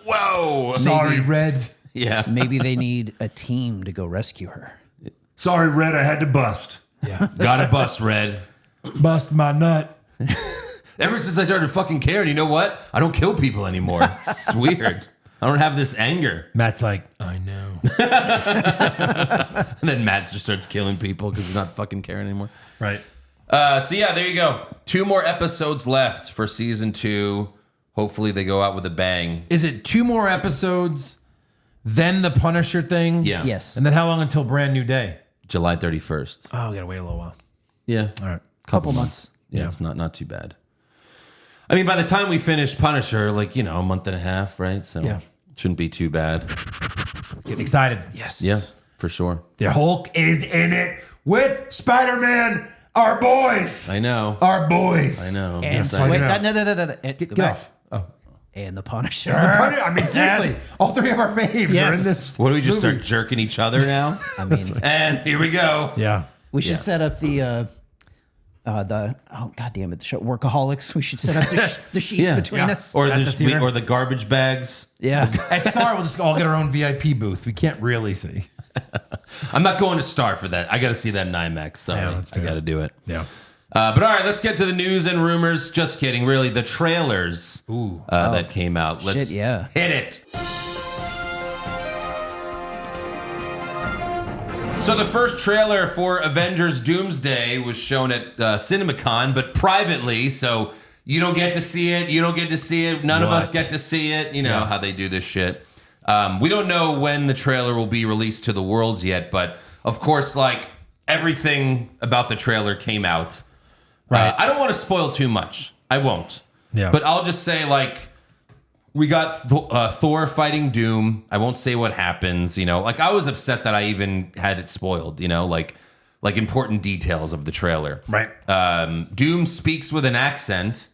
Whoa. Sorry, Red. Yeah. Maybe they need a team to go rescue her. Sorry, Red. I had to bust. Yeah. Gotta bust, Red. Bust my nut. Ever since I started fucking Karen, you know what? I don't kill people anymore. It's weird. I don't have this anger. Matt's like, "I know." And then Matt just starts killing people because he's not fucking Karen anymore. Right. So yeah, there you go. 2 more episodes left for season 2. Hopefully they go out with a bang. Is it 2 more episodes, then the Punisher thing? Yeah. Yes. And then how long until Brand New Day? July 31st. Oh, we gotta wait a little while. Yeah. All right. Couple months. Yeah, it's not too bad. I mean, by the time we finish Punisher, like, a month and a half, right? So Yeah. it shouldn't be too bad. Getting excited. Yes. Yeah, for sure. The Hulk is in it with Spider-Man. Our boys. I know. Our boys. I know. And Yes, I wait, know. no. Get off. Oh. and the Punisher. I mean, seriously, Yes. all three of our faves are Yes. in this. What do we just movie. start jerking each other now? I mean, And here we go. Yeah. we should set up the god damn it, the show Workaholics. We should set up the sheets between us. Or At the theater. or the garbage bags. Yeah. At Star, we'll just all get our own VIP booth. We can't really see. I'm not going to Star for that. I got to see that in IMAX. Sorry, Yeah, that's I fair. got to do it. Yeah. But all right, let's get to the news and rumors. Just kidding. Really, the trailers that came out. Let's Shit, yeah. hit it. So the first trailer for Avengers Doomsday was shown at CinemaCon, but privately. So you don't get to see it. You don't get to see it. None of us What? get to see it. You know how they do this shit. We don't know when the trailer will be released to the world yet, but of course, like everything about the trailer came out. Right. I don't want to spoil too much. I won't. Yeah. But I'll just say, like, we got Thor fighting Doom. I won't say what happens. You know, like I was upset that I even had it spoiled. You know, like important details of the trailer. Right. Doom speaks with an accent.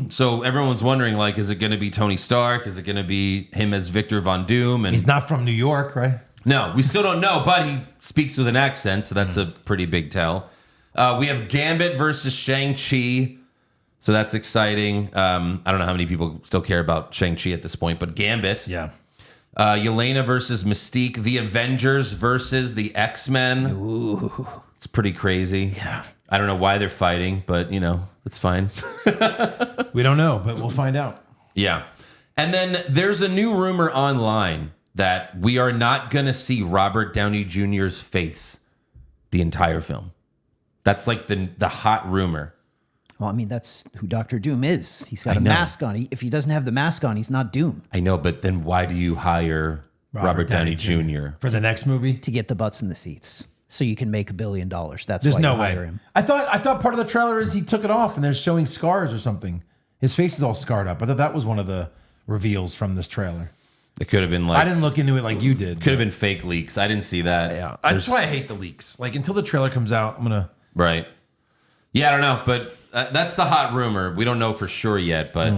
So everyone's wondering, like, is it going to be Tony Stark? Is it going to be him as Victor Von Doom? And He's not from New York, right? no, we still don't know, but he speaks with an accent, so that's a pretty big tell. We have Gambit versus Shang-Chi, so that's exciting. I don't know how many people still care about Shang-Chi at this point, but Gambit. Yeah. Yelena versus Mystique, the Avengers versus the X-Men. Ooh. It's pretty crazy. Yeah. I don't know why they're fighting, but, you know, it's fine. We don't know, but we'll find out. Yeah. And then there's a new rumor online that we are not going to see Robert Downey Jr.'s face the entire film. That's like the hot rumor. Well, I mean, that's who Doctor Doom is. He's got I a know. mask on. If he doesn't have the mask on, he's not Doom. I know, but then why do you hire Robert Downey Jr.? For the next movie? To get the butts in the seats, so you can make $1 billion. That's There's why no you way. hire him. I thought part of the trailer is he took it off and they're showing scars or something. His face is all scarred up. I thought that was one of the reveals from this trailer. It could have been I like, didn't look into it like you did. could have been fake leaks. I didn't see that. Yeah. That's why I hate the leaks. Like until the trailer comes out, I'm going to. Right. Yeah, I don't know, but that's the hot rumor. We don't know for sure yet, but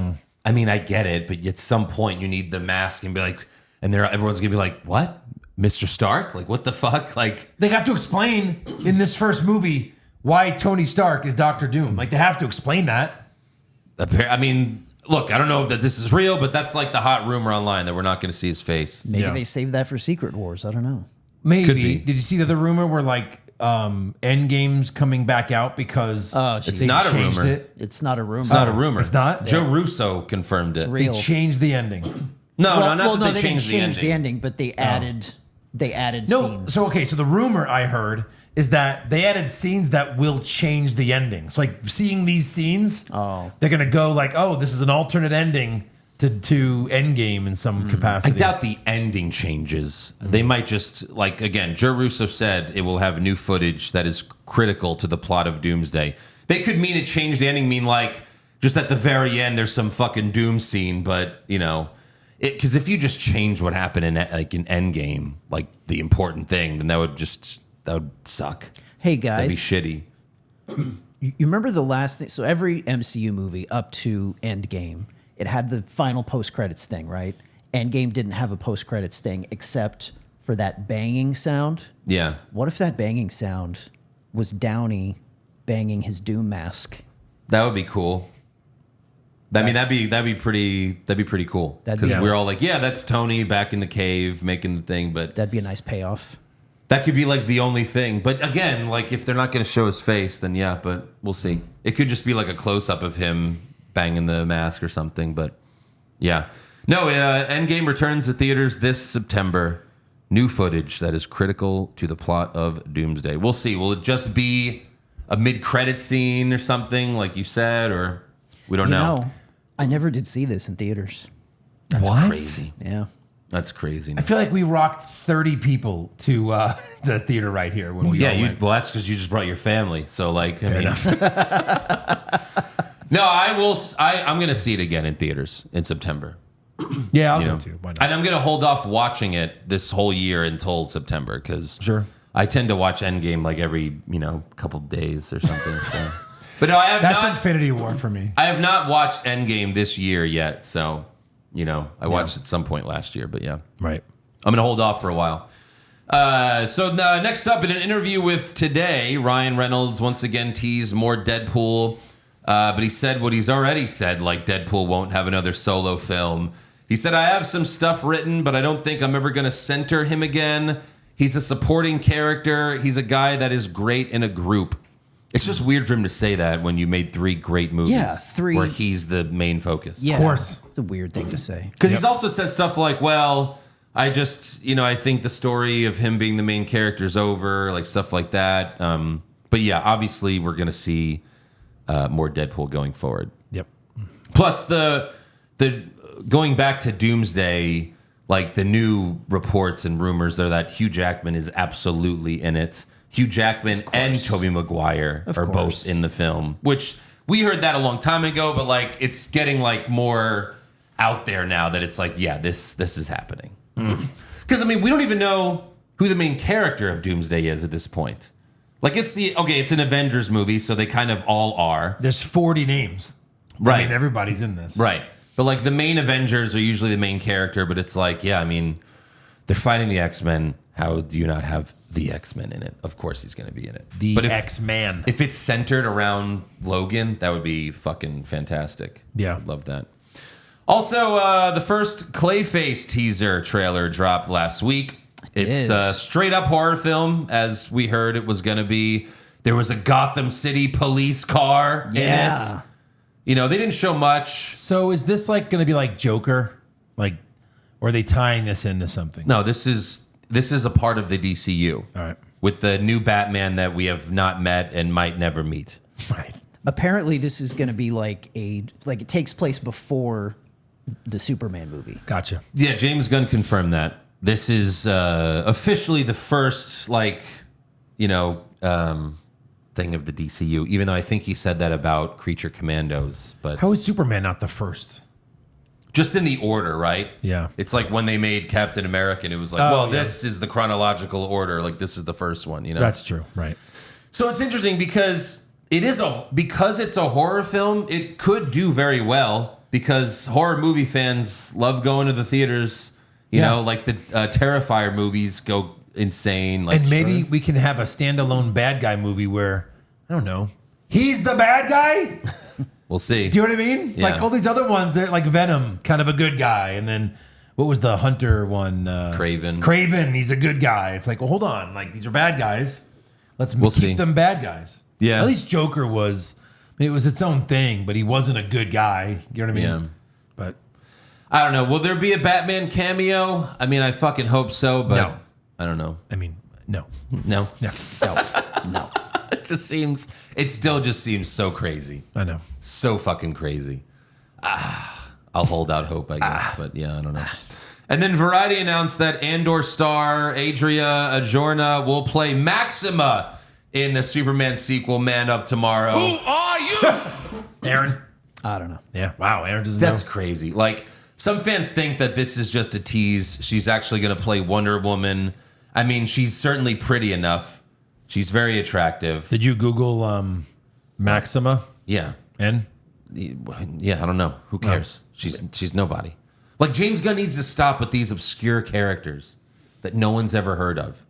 I mean, I get it, but at some point you need the mask and be like, and everyone's going to be like, what? Mr. Stark? Like, what the fuck? Like, They have to explain in this first movie why Tony Stark is Doctor Doom. Like they have to explain that. I mean, look, I don't know if that this is real, but that's like the hot rumor online that we're not going to see his face. Maybe Yeah. they saved that for Secret Wars. I don't know. Maybe. Could be. Did you see the other rumor where like Endgame's coming back out because It's they not a changed rumor. it? It's not a rumor. It's not a rumor. It's not? Joe Russo confirmed it. It's They real. changed the ending. No, Well, not that they didn't changed change the ending. but they added No, scenes. so okay, so the rumor I heard is that they added scenes that will change the ending. So like seeing these scenes, they're gonna go like, oh, this is an alternate ending to Endgame in some I capacity. doubt the ending changes. They might just, like, again, Joe Russo said it will have new footage that is critical to the plot of Doomsday. They could mean it changed the ending, mean like just at the very end there's some fucking Doom scene, but, you know, because if you just change what happened in Endgame, like the important thing, then that would suck. Hey That'd be guys, shitty. you remember the last thing? So every MCU movie up to Endgame, it had the final post credits thing, right? Endgame didn't have a post credits thing except for that banging sound. Yeah. What if that banging sound was Downey banging his Doom mask? That would be cool. I mean, that'd be pretty cool. That'd be- Because we're all like, yeah, that's Tony back in the cave making the thing, but That'd be a nice payoff. that could be like the only thing. But again, like if they're not going to show his face, then yeah, but we'll see. It could just be like a close up of him banging the mask or something. But yeah, no. Endgame returns to theaters this September. New footage that is critical to the plot of Doomsday. We'll see. Will it just be a mid-credit scene or something, like you said, or we don't know. I never did see this in theaters. That's What? crazy. Yeah. That's crazy. I feel like we rocked 30 people to the theater right here when we Yeah, all went. well, that's because you just brought your family. So, like, I mean, no, I will. I'm going to see it again in theaters in September. Yeah, I'll You go know, too. Why not? and I'm going to hold off watching it this whole year until September because Sure. I tend to watch Endgame like every couple days or something. So. But no, I have That's not. Infinity War for me. I have not watched Endgame this year yet. So, I watched it at some point last year. But yeah, Right. I'm gonna hold off for a while. Next up, in an interview with Today, Ryan Reynolds once again teased more Deadpool, but he said what he's already said, like Deadpool won't have another solo film. He said, I have some stuff written, but I don't think I'm ever going to center him again. He's a supporting character. He's a guy that is great in a group. It's just weird for him to say that when you made 3 great movies. Yeah, 3. Where he's the main focus. Yeah, Of course. It's a weird thing to say. Because he's also said stuff like, well, I just, I think the story of him being the main character is over, like stuff like that. But yeah, obviously we're going to see more Deadpool going forward. Yep. Plus the going back to Doomsday, like the new reports and rumors are that Hugh Jackman is absolutely in it. Hugh Jackman and Tobey Maguire are both in the film, which we heard that a long time ago, but like it's getting like more out there now that it's like, yeah, this is happening. Because we don't even know who the main character of Doomsday is at this point. Like it's an Avengers movie, so they kind of all are. There's 40 names. Right. I mean, everybody's in this. Right. But like the main Avengers are usually the main character, but it's like, yeah, they're fighting the X-Men. How do you not have the X-Men in it? Of course he's going to be in it. But X-Man. If it's centered around Logan, that would be fucking fantastic. Yeah. I'd love that. Also, the first Clayface teaser trailer dropped last week. It's a straight up horror film, as we heard it was going to be. There was a Gotham City police car in it. They didn't show much. So is this like going to be like Joker? Like, or are they tying this into something? No, this is a part of the DCU. All right. With the new Batman that we have not met and might never meet. Right. Apparently, this is going to be like it takes place before the Superman movie. Gotcha. Yeah, James Gunn confirmed that. This is officially the first, thing of the DCU, even though I think he said that about Creature Commandos. But How is Superman not the first? just in the order, right? Yeah. It's like when they made Captain America, and it was like, this is the chronological order. Like, this is the first one, That's true. Right. So it's interesting because it's a horror film, it could do very well because horror movie fans love going to the theaters. Like the Terrifier movies go insane. Like, And maybe we can have a standalone bad guy movie where, I don't know, he's the bad guy? we'll see. Do you know what I mean? Yeah. Like all these other ones, they're like Venom, kind of a good guy. And then what was the Hunter one? Craven. Craven, he's a good guy. It's like, well, hold on. Like, these are bad guys. We'll keep see. them bad guys. Yeah. At least Joker was, it was its own thing, but he wasn't a good guy. You know what I mean? Yeah. But I don't know. Will there be a Batman cameo? I fucking hope so, but No. I don't know. No. No. No. It still just seems so crazy. I know. So fucking crazy. I'll hold out hope, I guess. But yeah, I don't know. And then Variety announced that Andor star Adria Arjona will play Maxima in the Superman sequel, Man of Tomorrow. Who are you? Aaron? I don't know. Yeah. Wow. Aaron doesn't That's know. crazy. Like, some fans think that this is just a tease. She's actually going to play Wonder Woman. She's certainly pretty enough. She's very attractive. Did you Google Maxima? Yeah. And? Yeah, I don't know. Who cares? She's nobody. Like, James Gunn needs to stop with these obscure characters that no one's ever heard of.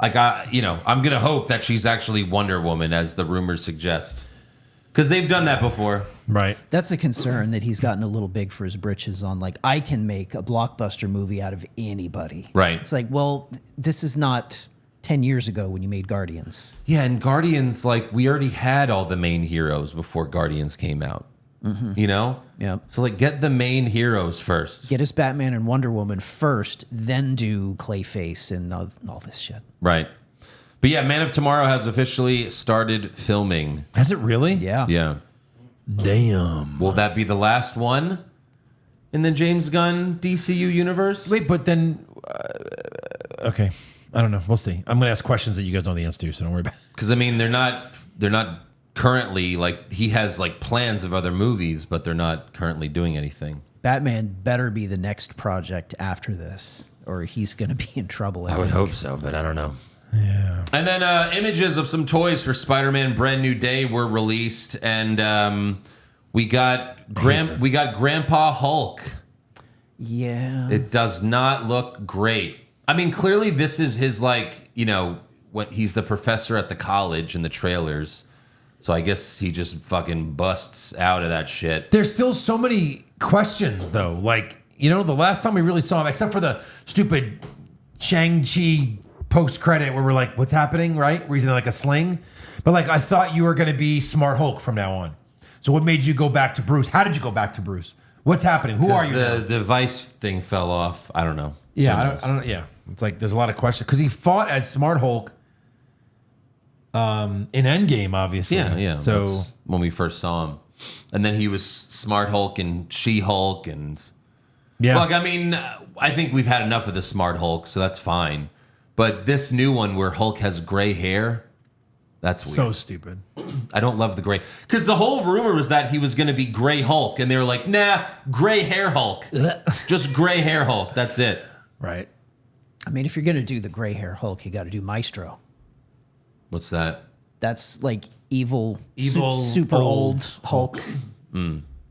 Like, I'm going to hope that she's actually Wonder Woman, as the rumors suggest. Because they've done that before. Right. That's a concern that he's gotten a little big for his britches on. Like, I can make a blockbuster movie out of anybody. Right. It's like, well, this is not 10 years ago when you made Guardians. Yeah, and Guardians, like, we already had all the main heroes before Guardians came out. Yep. So, like, get the main heroes first. Get us Batman and Wonder Woman first, then do Clayface and all this shit. Right. But yeah, Man of Tomorrow has officially started filming. Has it really? Yeah. Yeah. Damn. Will that be the last one in the James Gunn DCU universe? Wait, but then, okay. I don't know. We'll see. I'm going to ask questions that you guys know the answer to, so don't worry about it. Because they're not currently, like, he has like plans of other movies, but they're not currently doing anything. Batman better be the next project after this, or he's going to be in trouble. I would hope so, but I don't know. Yeah. And then images of some toys for Spider-Man Brand New Day were released, and we got Grandpa Hulk. Yeah. It does not look great. I mean, clearly this is his, like, you know, what he's the professor at the college in the trailers. So I guess he just fucking busts out of that shit. There's still so many questions, though. Like, you know, the last time we really saw him, except for the stupid Shang-Chi post-credit where we're like, what's happening, right? Where he's in like a sling. But like, I thought you were going to be Smart Hulk from now on. So what made you go back to Bruce? How did you go back to Bruce? What's happening? Who are you now? The device thing fell off. I don't know. Yeah, I don't. Yeah, it's like there's a lot of questions because he fought as Smart Hulk in Endgame, obviously. Yeah. So That's when we first saw him, and then he was Smart Hulk and She-Hulk, and yeah, look, I mean, I think we've had enough of the Smart Hulk, so that's fine. But this new one where Hulk has gray hair, that's weird. so stupid. I don't love the gray. Because the whole rumor was that he was going to be Gray Hulk. And they were like, nah, gray hair Hulk. Just gray hair Hulk. That's it. Right. I mean, if you're going to do the gray hair Hulk, you got to do Maestro. What's that? That's like evil super old old Hulk.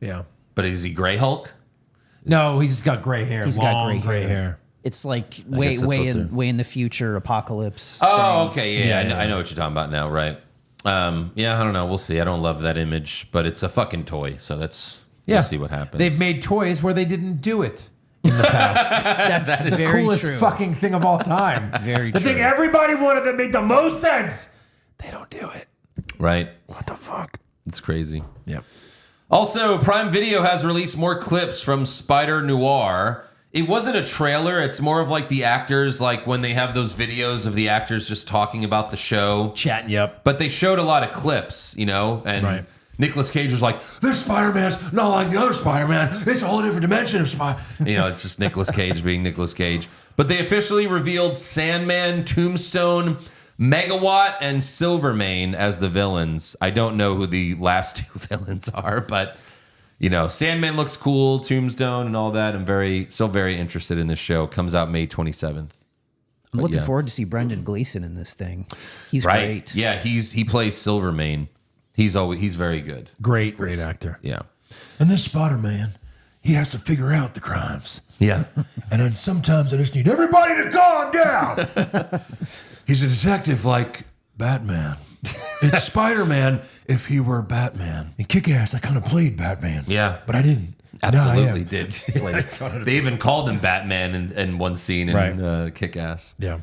Yeah. But is he Gray Hulk? No, he's just got gray hair. He's got long gray hair. hair. It's like guess way that's what they're- in the future apocalypse. Oh, thing. okay. Yeah, I know what you're talking about now, right? Yeah, I don't know. We'll see. I don't love that image, but it's a fucking toy. So we'll see what happens. They've made toys where they didn't do it in the past. That's the very coolest true. fucking thing of all time. Very the true. thing everybody wanted that made the most sense. They don't do it. Right? What the fuck? It's crazy. Yep. Also, Prime Video has released more clips from Spider Noir. It wasn't a trailer. It's more of like the actors, like when they have those videos of the actors just talking about the show. Chatting you up. But they showed a lot of clips, you know, and Right. Nicolas Cage was like, "This Spider-Man's not like the other Spider-Man. It's a whole different dimension of Spider." You know, it's just Nicolas Cage being Nicolas Cage. But they officially revealed Sandman, Tombstone, Megawatt, and Silvermane as the villains. I don't know who the last two villains are, but you know, Sandman looks cool, Tombstone, and all that. I'm still very interested in this show. Comes out May 27th. I'm looking yeah. forward to see Brendan Gleeson in this thing. He's Right? great. Yeah, he plays Silvermane. He's very good. Great actor. Yeah. And this Spider-Man, he has to figure out the crimes. Yeah. And then sometimes I just need everybody to calm down. He's a detective like Batman. It's Spider-Man if he were Batman. In Kick-Ass, I kind of played Batman. Yeah. But I didn't. Absolutely did. They even called him Batman in one scene in Right. Kick-Ass. Yeah.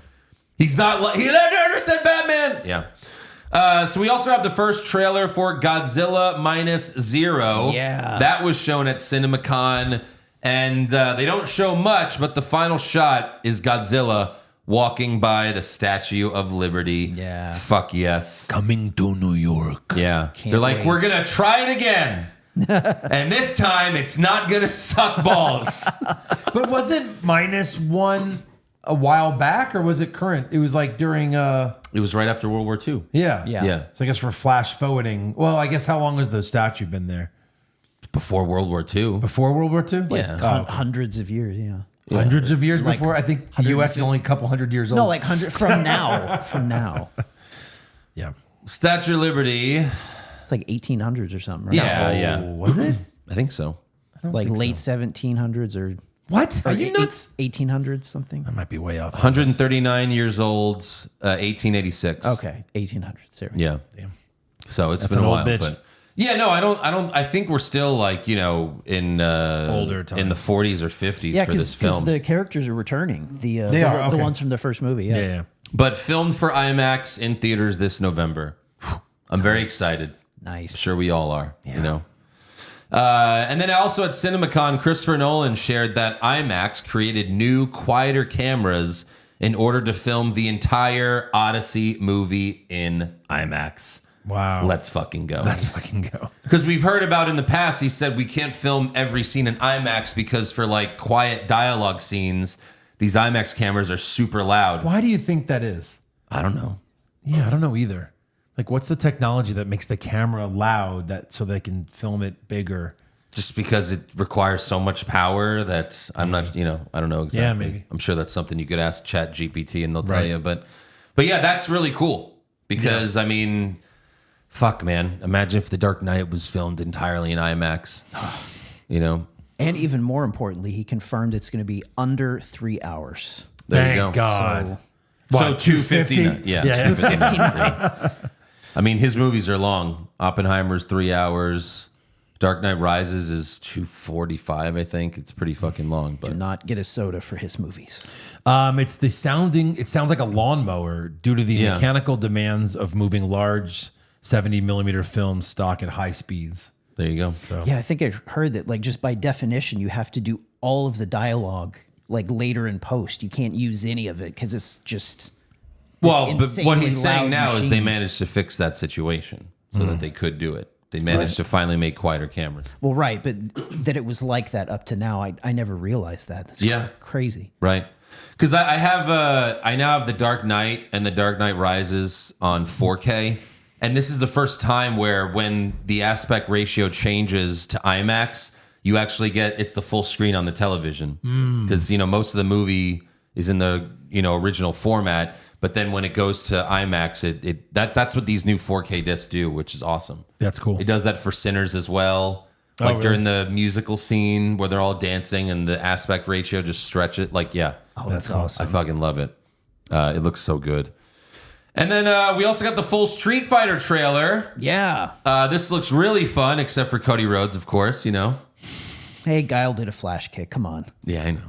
He's not he never said Batman. Yeah. So we also have the first trailer for Godzilla Minus Zero. Yeah. That was shown at CinemaCon, and they don't show much, but the final shot is Godzilla walking by the Statue of Liberty. Yeah. Fuck yes. Coming to New York. Yeah. Can't They're like, wait. we're going to try it again. And this time it's not going to suck balls. But was it -1 a while back, or was it current? It was like during... It was right after World War II. Yeah. Yeah. So I guess for flash forwarding... Well, I guess how long has the statue been there? Before World War II. Before World War II? Yeah. Hundreds of years, yeah. Hundreds of years Like before? I think the U.S. is only a couple hundred years old. No, like 100 from now. From now. Yeah. Statue of Liberty. It's like 1800s or something, right? Yeah, yeah. Was it? I think so. Like late 1700s or What? Are you nuts? 1800s something. I might be way off. 139 years old, 1886. Okay, 1800s. There we go. Yeah. Damn. So it's That's been an a old while. bitch. But yeah, no, I think we're still like, you know, in Older in the 40s or 50s Yeah, for this because film. the characters are returning. The They are, the okay. ones from the first movie. Yeah, Yeah. yeah. But filmed for IMAX in theaters this November. I'm very excited. Nice. Sure we all are, you know. And then also at CinemaCon, Christopher Nolan shared that IMAX created new, quieter cameras in order to film the entire Odyssey movie in IMAX. Wow. Let's fucking go. Let's fucking go. Because we've heard about in the past, he said we can't film every scene in IMAX because for like quiet dialogue scenes, these IMAX cameras are super loud. Why do you think that is? I don't know. Yeah, I don't know either. Like, what's the technology that makes the camera loud that so they can film it bigger? Just because it requires so much power that I'm not, you know, I don't know exactly. Yeah, maybe. I'm sure that's something you could ask Chat GPT and they'll tell Right. you. But But yeah, that's really cool because I mean, fuck, man. Imagine if The Dark Knight was filmed entirely in IMAX. You know. And even more importantly, he confirmed it's going to be under 3 hours. There you go. Thank God. So What, 259. 250? Yeah. Yeah. 259. Yeah. I mean, his movies are long. Oppenheimer's 3 hours. Dark Knight Rises is 245, I think. It's pretty fucking long. Do But not get a soda for his movies. It's the sounding. It sounds like a lawnmower due to the Yeah. mechanical demands of moving large 70 millimeter film stock at high speeds. there you go. Yeah, I think I've heard that, like, just by definition, you have to do all of the dialogue, like, later in post. You can't use any of it because it's just. Well, but what insanely he's saying loud now is they machine. managed to fix that situation so that they could do it. They managed to finally make quieter cameras. Well, right, but that it was like that up to now, I never realized that. That's crazy. Right. Because I now have The Dark Knight and The Dark Knight Rises on 4K. And this is the first time where when the aspect ratio changes to IMAX, you actually get, it's the full screen on the television. Because, most of the movie is in the, original format. But then when it goes to IMAX, that's what these new 4K discs do, which is awesome. That's cool. It does that for Sinners as well. Like really? during the musical scene where they're all dancing and the aspect ratio just stretch it. Like, yeah. Oh, that's awesome. I fucking love it. It looks so good. And then we also got the full Street Fighter trailer. Yeah. This looks really fun, except for Cody Rhodes, of course, Hey, Guile did a flash kick. Come on. Yeah, I know.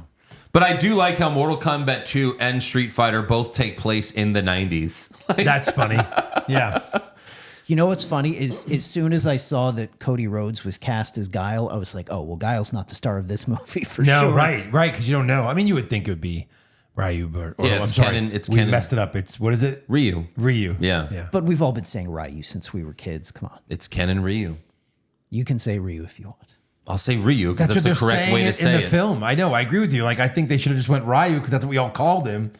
But I do like how Mortal Kombat 2 and Street Fighter both take place in the 90s. That's funny. Yeah. You know what's funny is as soon as I saw that Cody Rhodes was cast as Guile, I was like, oh, well, Guile's not the star of this movie for No, sure. right, because you don't know. I mean, you would think it would be Ryu, but Yeah, I'm it's sorry. canon- it's we canon. messed it up. It's what is it? Ryu. Ryu. Yeah. Yeah. But we've all been saying Ryu since we were kids. Come on. It's Ken and Ryu. You can say Ryu if you want. I'll say Ryu because that's, what the they're correct saying way to in say the it. film. I know. I agree with you. Like, I think they should have just went Ryu because that's what we all called him.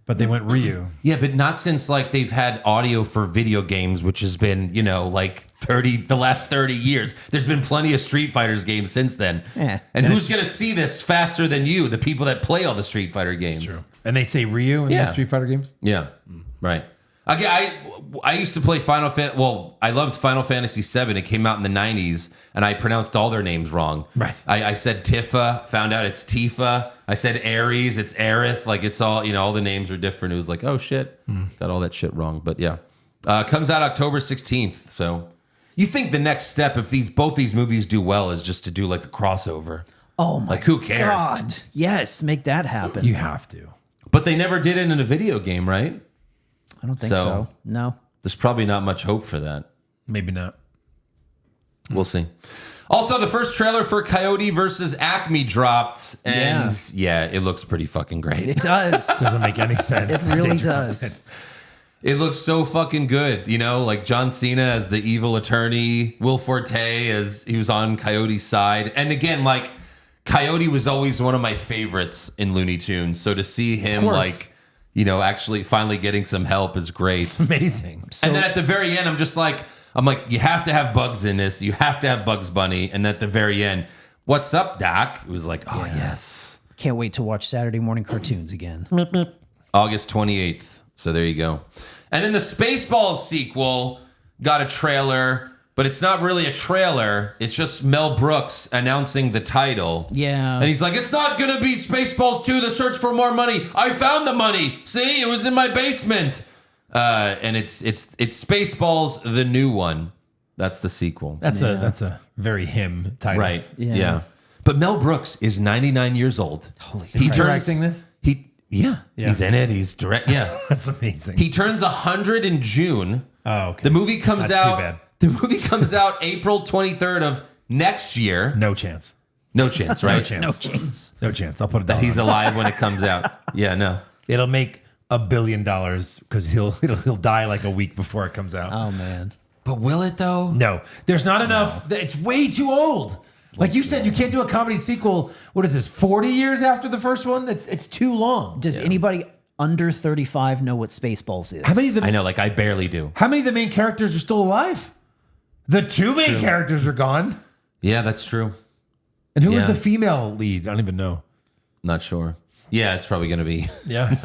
But they went Ryu. Yeah, but not since like they've had audio for video games, which has been, like the last 30 years. There's been plenty of Street Fighters games since then. Yeah. And who's going to see this faster than you? The people that play all the Street Fighter games. True. And they say Ryu in Yeah. the Street Fighter games? Yeah, right. Okay, I used to play Final Fantasy. Well, I loved Final Fantasy VII. It came out in the 90s, and I pronounced all their names wrong. Right. I said Tifa, found out it's Tifa. I said Ares, it's Aerith. Like, it's all, all the names are different. It was like, oh, shit. Got all that shit wrong. But yeah. Comes out October 16th. So you think the next step, if both these movies do well, is just to do like a crossover. Oh, my Who cares? God. Yes, make that happen. You have to. But they never did it in a video game, right? I don't think so. No. There's probably not much hope for that. Maybe not. We'll see. Also, the first trailer for Coyote versus Acme dropped, and yeah, it looks pretty fucking great. It does. Doesn't make any sense. It really does. It looks so fucking good, like John Cena as the evil attorney, Will Forte as he was on Coyote's side, and again, like Coyote was always one of my favorites in Looney Tunes. So to see him actually finally getting some help is great. Amazing. And then at the very end, I'm like, you have to have Bugs in this. You have to have Bugs Bunny. And at the very end, what's up, Doc? It was like, oh, yes. Can't wait to watch Saturday morning cartoons again. August 28th. So there you go. And then the Spaceballs sequel got a trailer, but it's not really a trailer. It's just Mel Brooks announcing the title. Yeah. And he's like, it's not going to be Spaceballs 2, The Search for More Money. I found the money. See, it was in my basement. And it's Spaceballs, the new one. That's the sequel. That's a very him title. Right. Yeah. Yeah. But Mel Brooks is 99 years old. Holy He Christ. Directing this? Yeah. Yeah. He's in it. He's direct. Yeah. That's amazing. He turns 100 in June. Oh, okay. The movie comes That's out. too bad. The movie comes out April 23rd of next year. No chance. No chance, right? No chance. No chance. No chance. I'll put it That down. he's alive when it comes out. Yeah, no. It'll make $1 billion because he'll die like a week before it comes out. Oh, man. But will it though? No, there's not enough. It's way too old. Like you said, you can't do a comedy sequel. What is this? 40 years after the first one? It's too long. Does anybody under 35 know what Spaceballs is? How many of the I know, like I barely do. How many of the main characters are still alive? The two main characters are gone. Yeah, that's true. And who was Yeah. the female lead? I don't even know. Not sure. Yeah, it's probably going to be Yeah.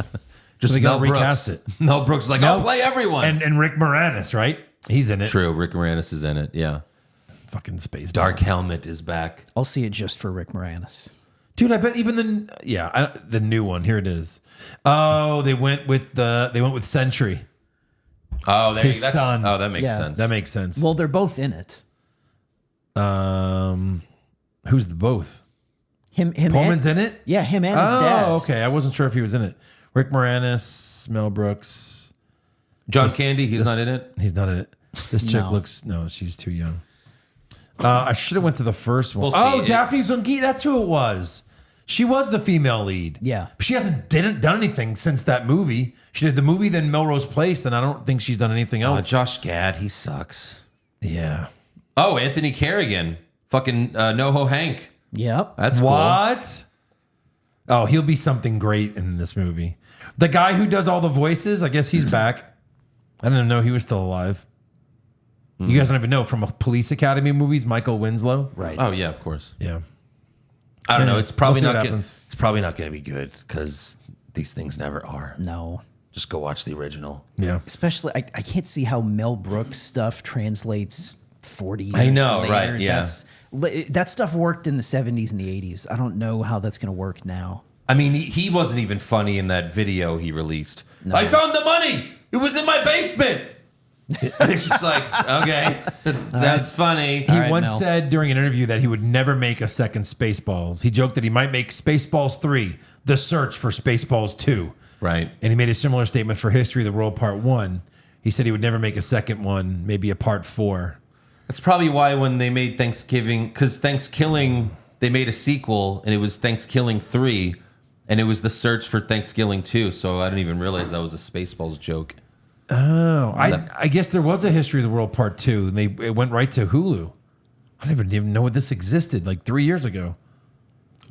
Just So they Mel gotta recast Brooks. it. Mel Brooks is like, I'll play everyone. And Rick Moranis, right? He's in it. True, Rick Moranis is in it. Yeah. Fucking space. Dark Helmet is back. I'll see it just for Rick Moranis. Dude, I bet even the new one. Here it is. Oh, they went with Sentry. Oh, His son. Oh, that makes Yeah. sense. That makes sense. Well, they're both in it. Who's the both? Him. Pullman's in it. Yeah, him and his dad. Oh, okay. I wasn't sure if he was in it. Rick Moranis, Mel Brooks. John Candy, he's not in it. He's not in it. This chick No. looks she's too young. I should have went to the first one. We'll see. Daphne Zungi, that's who it was. She was the female lead. Yeah. But she didn't done anything since that movie. She did the movie, then Melrose Place, then I don't think she's done anything else. Josh Gad, he sucks. Yeah. Oh, Anthony Carrigan. Fucking NoHo Hank. Yep. That's cool. What? Oh, he'll be something great in this movie. The guy who does all the voices, I guess he's back. I didn't even know he was still alive. You guys don't even know from a Police Academy movies, Michael Winslow. Right. Oh, yeah, of course. Yeah. I don't know. It's probably We'll see not what gonna, happens. it's probably not going to be good because these things never are. No. Just go watch the original. Yeah. Especially, I can't see how Mel Brooks stuff translates 40 years I know, later. right, yeah. That stuff worked in the 70s and the 80s. I don't know how that's going to work now. I mean, he wasn't even funny in that video he released. I found the money. It was in my basement. It's just like, okay, that's funny. He right, once Mel. said during an interview that he would never make a second Spaceballs. He joked that he might make Spaceballs 3, The Search for Spaceballs 2. Right. And he made a similar statement for History of the World Part 1. He said he would never make a second one, maybe a Part 4. That's probably why when they made Thanksgiving, because Thanksgiving, they made a sequel and it was Thanksgiving 3 and it was The Search for Thanksgiving 2. So I didn't even realize that was a Spaceballs joke. Oh, I guess there was a History of the World Part 2, and it went right to Hulu. I didn't even know this existed like 3 years ago.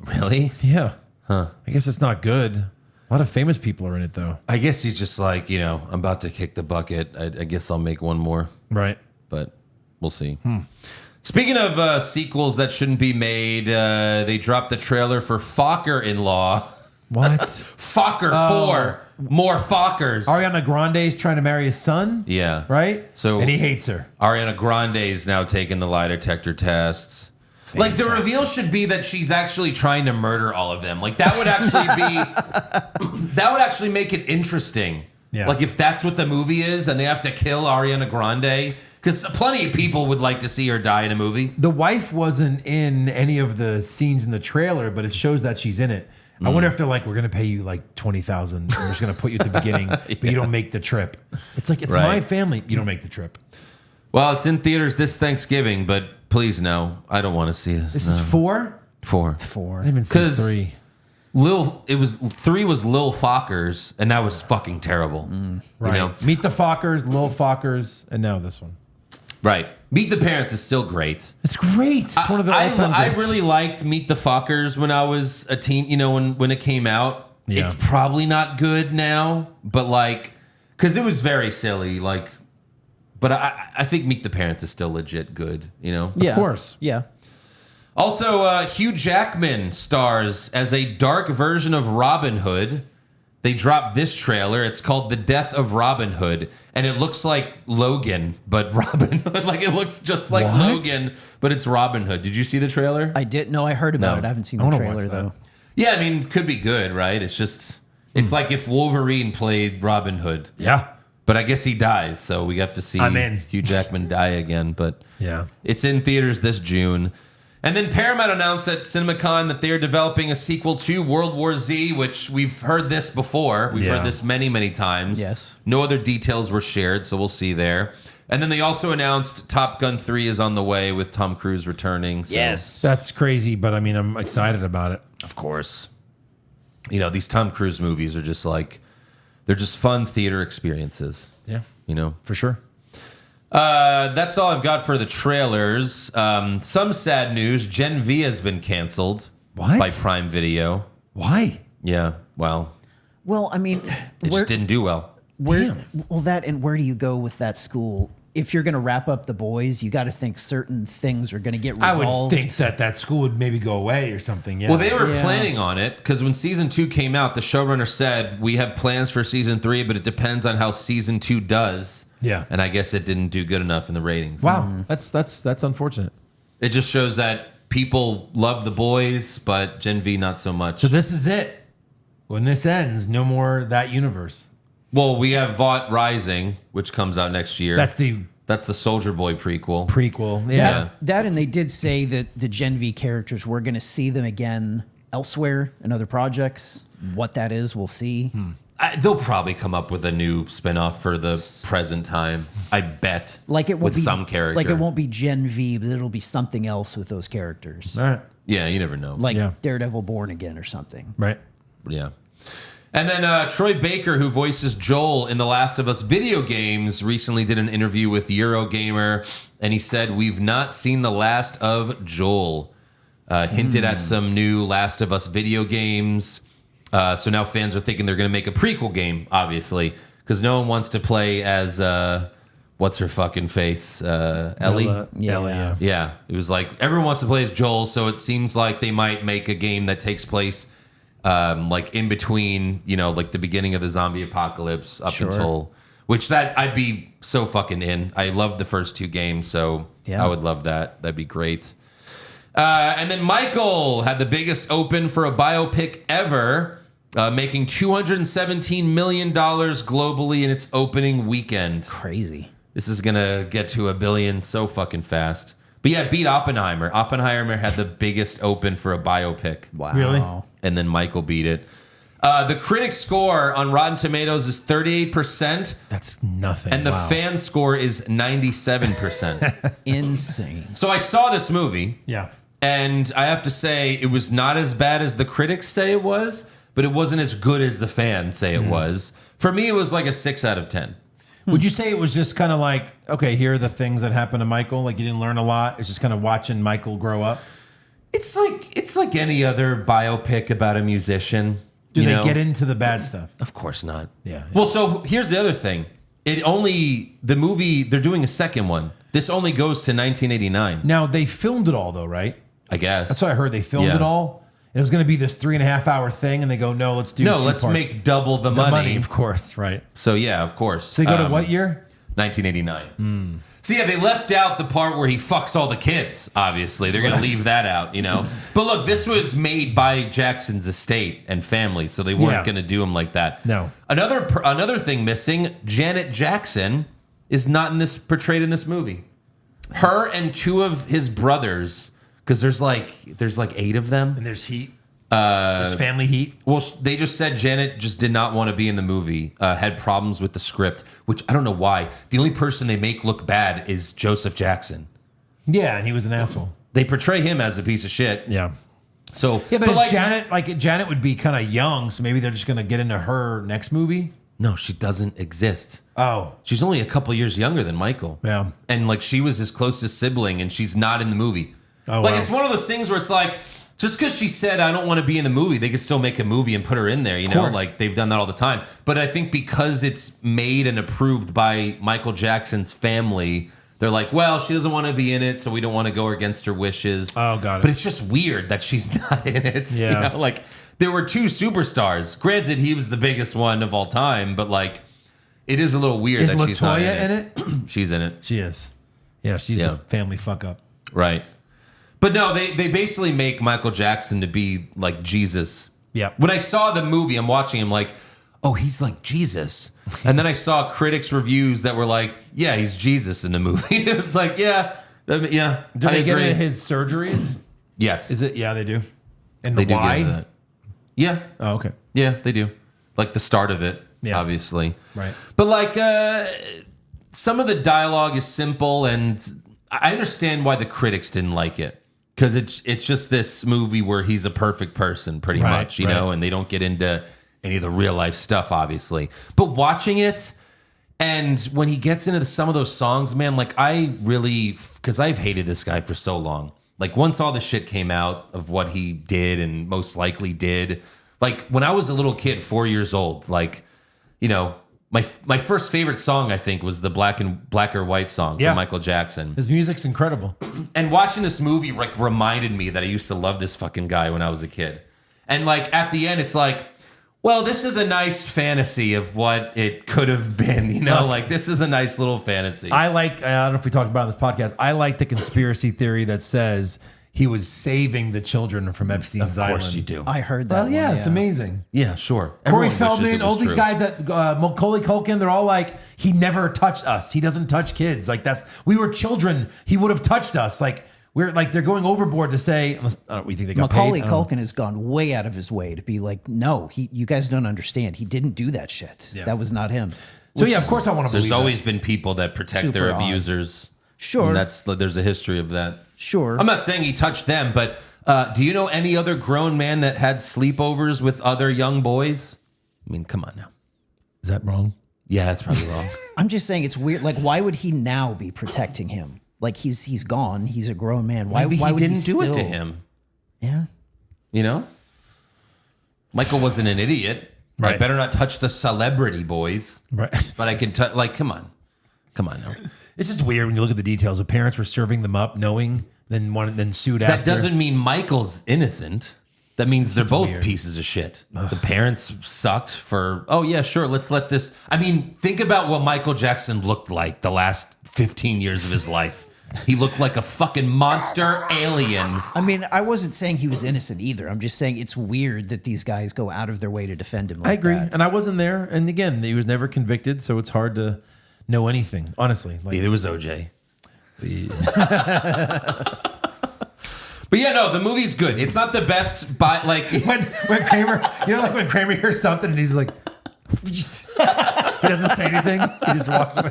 Really? Yeah. Huh. I guess it's not good. A lot of famous people are in it, though. I guess he's just like, I'm about to kick the bucket. I guess I'll make one more, Right. but we'll see. Speaking of sequels that shouldn't be made, they dropped the trailer for Fokker-in-Law. What? Fokker 4. More Fokkers. Ariana Grande's trying to marry his son? Yeah. Right? So- and he hates her. Ariana Grande is now taking the lie detector tests. Like the reveal should be that she's actually trying to murder all of them. Like that would actually be that would actually make it interesting. Yeah. Like if that's what the movie is and they have to kill Ariana Grande, because plenty of people would like to see her die in a movie. The wife wasn't in any of the scenes in the trailer, but it shows that she's in it. I wonder if they're like, we're going to pay you like $20,000 and we're just going to put you at the beginning, but you don't make the trip. It's like, it's Right. my family. You don't make the trip. Well, it's in theaters this Thanksgiving, but please no, I don't want to see this. This is 4? 4. I 4. didn't even see 'Cause- 3. 3 was Lil Fockers, and that was fucking terrible. Right. You know? Meet the Fockers, Lil Fockers, and now this one. Right. Meet the Parents is still great. It's great. It's one of the all-time I greats. really liked Meet the Fockers when I was a teen, when it came out. Yeah. It's probably not good now, but like, because it was very silly, like, but I think Meet the Parents is still legit good, Yeah. Of course. Yeah. Also, Hugh Jackman stars as a dark version of Robin Hood. They dropped this trailer. It's called The Death of Robin Hood. And it looks like Logan, but Robin Hood. Like it looks just like What? Logan, but it's Robin Hood. Did you see the trailer? I didn't know. I heard about it. I haven't seen I the wanna trailer, watch that. though. Yeah, I mean, could be good, right? It's just, it's like if Wolverine played Robin Hood. Yeah. But I guess he died, so we have to see I'm in. Hugh Jackman die again. But Yeah. it's in theaters this June. And then Paramount announced at CinemaCon that they are developing a sequel to World War Z, which we've heard this before. We've Yeah. heard this many, many times. Yes. No other details were shared, so we'll see there. And then they also announced Top Gun 3 is on the way with Tom Cruise returning. So, That's crazy, but I mean, I'm excited about it. of course. These Tom Cruise movies are just like, they're just fun theater experiences. Yeah. For sure. That's all I've got for the trailers. Some sad news. Gen V has been canceled What? by Prime Video. Why? Yeah, well, Well, I mean, it just didn't do well. where do you go with that school if you're going to wrap up the boys, you got to think certain things are going to get I resolved. would think that school would maybe go away or something. Yeah. Well, they were Yeah. planning on it because when season 2 came out, the showrunner said, we have plans for season 3, but it depends on how season 2 does. Yeah. And I guess it didn't do good enough in the ratings. Wow. That's unfortunate. It just shows that people love the boys, but Gen V not so much. So this is it. When this ends, no more that universe. Well, we have Vought Rising, which comes out next year. That's the That's the Soldier Boy prequel. prequel. That, Yeah. that and they did say that the Gen V characters, we're going to see them again elsewhere in other projects. What that is, we'll see. They'll probably come up with a new spinoff for the present time. I bet. Like it won't with be some character. Like it won't be Gen V, but it'll be something else with those characters. All right. Yeah, you never know. Like Yeah. Daredevil Born Again or something. Right. Yeah. And then Troy Baker, who voices Joel in the Last of Us video games, recently did an interview with Eurogamer, and he said, we've not seen the last of Joel. Hinted at some new Last of Us video games. So now fans are thinking they're going to make a prequel game, obviously, because no one wants to play as, what's her fucking face? Ellie? Yeah. Ellie, yeah. Yeah, it was like everyone wants to play as Joel, so it seems like they might make a game that takes place like in between, you know, like the beginning of the zombie apocalypse up until which that I'd be so fucking in. I loved the first 2 games, so Yeah. I would love that. That'd be great. And then Michael had the biggest open for a biopic ever, making $217 million globally in its opening weekend. Crazy. This is gonna get to $1 billion so fucking fast. But yeah, it beat Oppenheimer. Oppenheimer had the biggest open for a biopic. Wow. Really? And then Michael beat it. The critic score on Rotten Tomatoes is 38%, That's nothing. and the Wow. fan score is 97%. Insane. So I saw this movie, Yeah. and I have to say it was not as bad as the critics say it was, but it wasn't as good as the fans say it was. For me, it was like a 6 out of 10. Would you say it was just kind of like, okay, here are the things that happened to Michael? Like you didn't learn a lot. It's just kind of watching Michael grow up. It's like any other biopic about a musician. Do you they know? get into the bad stuff? Of course not. Yeah. Well, so here's the other thing. The movie, they're doing a second one. This only goes to 1989, Now they filmed it all though, right? I guess. That's what I heard. They filmed Yeah. it all. And it was going to be this 3.5 hour thing, and they go, no, let's do No, two let's parts. make double the the money. of course, right? So yeah, of course. So they go to what year? 1989. So yeah, they left out the part where he fucks all the kids. Obviously, they're gonna leave that out, you know. But look, this was made by Jackson's estate and family, so they weren't Yeah. gonna do him like that. No. Another thing missing: Janet Jackson is not portrayed in this movie. Her and 2 of his brothers, because there's like 8 of them. And there's heat. There's family heat. Well, they just said Janet just did not want to be in the movie, had problems with the script, which I don't know why. The only person they make look bad is Joseph Jackson. Yeah, and he was an asshole. They portray him as a piece of shit. Yeah. So, Yeah, but, like, Janet would be kind of young, so maybe they're just going to get into her next movie. no, she doesn't exist. Oh, She's only a couple years younger than Michael. Yeah. And like she was his closest sibling, and she's not in the movie. Oh, like wow. it's one of those things where it's like, just because she said I don't want to be in the movie, they could still make a movie and put her in there. You know, course. like they've done that all the time. But I think because it's made and approved by Michael Jackson's family, they're like, well, she doesn't want to be in it, so we don't want to go against her wishes. Oh, got it. But it's just weird that she's not in it. Yeah. You know, like there were 2 superstars. Granted, he was the biggest one of all time, but like it is a little weird is that she's not LaToya in in it? She's in it. She is. Yeah, she's Yeah. the family fuck up. Right. But no, they basically make Michael Jackson to be like Jesus. Yeah. When I saw the movie, I'm watching him like, oh, he's like Jesus. And then I saw critics' reviews that were like, yeah, he's Jesus in the movie. It was like, yeah. Do I they get agree. into his surgeries? Yes. Is it? Yeah, they do. And They the do get why? into that. Yeah. Oh, okay. Yeah, they do. Like the start of it, Yeah. obviously. Right. But like some of the dialogue is simple, and I understand why the critics didn't like it. Because it's just this movie where he's a perfect person, pretty Right, much, you know, right. and they don't get into any of the real life stuff, obviously. But watching it, and when he gets into some of those songs, man, like I really, because I've hated this guy for so long. Like once all the shit came out of what he did and most likely did, like when I was a little kid, 4 years old, like, you know, My first favorite song, I think, was the Black or White song Yeah. from Michael Jackson. His music's incredible. And watching this movie like reminded me that I used to love this fucking guy when I was a kid. And like at the end, it's like, well, this is a nice fantasy of what it could have been. You know, like this is a nice little fantasy. I don't know if we talked about it on this podcast. I like the conspiracy theory that says he was saving the children from Epstein's Island. Of course you do. I heard that. Well, one, yeah, it's amazing. Yeah, sure. Corey Everyone wishes Feldman, it all was these true. guys that Macaulay Culkin, they're all like, he never touched us. He doesn't touch kids. Like we were children. He would have touched us. Like we're like they're going overboard to say. Unless, we think they got Macaulay paid. I don't know. Culkin has gone way out of his way to be like, no, you guys don't understand. He didn't do that shit. Yeah. That was not him. So yeah, of course I want to There's believe always been people that protect their Super odd. abusers. Sure. And there's a history of that. Sure. I'm not saying he touched them, but do you know any other grown man that had sleepovers with other young boys? I mean, come on now. Is that wrong? Yeah, that's probably wrong. I'm just saying it's weird. Like, why would he now be protecting him? Like he's gone. He's a grown man. Why? Maybe why he would didn't do it to still- him. Yeah. You know? Michael wasn't an idiot. I Right. better not touch the celebrity boys. Right. But I can touch, like, come on. Come on now. It's just weird when you look at the details. The parents were serving them up, knowing, then sued after. That doesn't mean Michael's innocent. That means they're both weird. pieces of shit. The parents sucked for, oh yeah, sure, let's let this. I mean, think about what Michael Jackson looked like the last 15 years of his life. He looked like a fucking monster alien. I mean, I wasn't saying he was innocent either. I'm just saying it's weird that these guys go out of their way to defend him. Like I agree, that. and I wasn't there. And again, he was never convicted, so it's hard to know anything. Honestly, like Neither was OJ. But yeah, no, the movie's good. It's not the best, but like when Kramer, like when Kramer hears something and he's like, he doesn't say anything. He just walks away.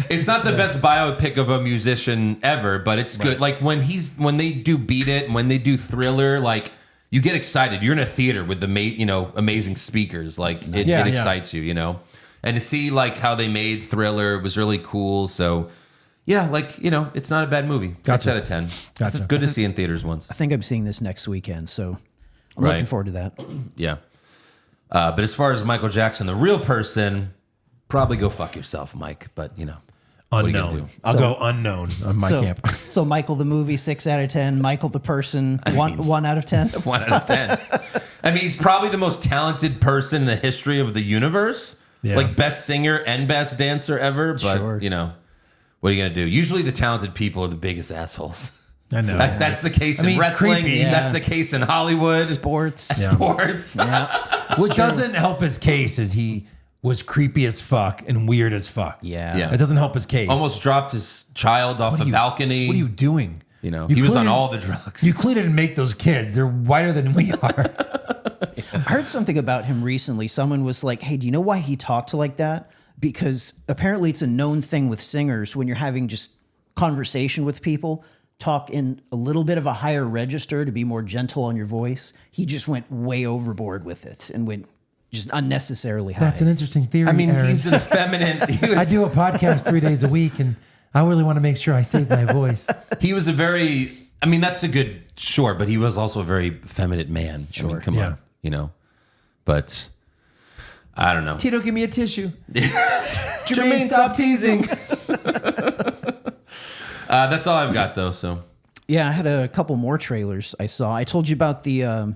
it's not the best biopic of a musician ever, but it's good. Like when they do Beat It and when they do Thriller, like you get excited. You're in a theater with amazing speakers. Like it excites you, And to see like how they made Thriller was really cool. So yeah, like, it's not a bad movie. 6 Gotcha. out of 10. Gotcha. Good to see in theaters once. I think I'm seeing this next weekend, so I'm Right. looking forward to that. Yeah. But as far as Michael Jackson, the real person, probably go fuck yourself, Mike. But, what are you gonna Unknown. do? I'll go unknown on my camp. So Michael the movie, 6 out of 10. Michael the person, one out of 10. 1 out of 10. I mean, he's probably the most talented person in the history of the universe. Yeah. Like best singer and best dancer ever. But, Sure. what are you going to do? Usually the talented people are the biggest assholes. I know. That's the case I mean, in it's wrestling. creepy. Yeah. That's the case in Hollywood. Sports. Yeah. Sports. What doesn't help his case is he was creepy as fuck and weird as fuck. Yeah. Yeah. It doesn't help his case. Almost dropped his child off a balcony. What are you doing? He was clearly- on all the drugs. You clearly didn't make those kids. They're whiter than we are. I heard something about him recently. Someone was like, hey, do you know why he talked like that? Because apparently it's a known thing with singers when you're having just conversation with people, talk in a little bit of a higher register to be more gentle on your voice. He just went way overboard with it and went just unnecessarily high. That's an interesting theory. I mean, Aaron. he's an effeminate. I do a podcast 3 days a week, and I really want to make sure I save my voice. He was a very. I mean, that's a good short, but he was also a very effeminate man. I mean, come on, But I don't know. Tito, give me a tissue. Jermaine, stop teasing. That's all I've got though. So Yeah, I had a couple more trailers I saw. I told you about the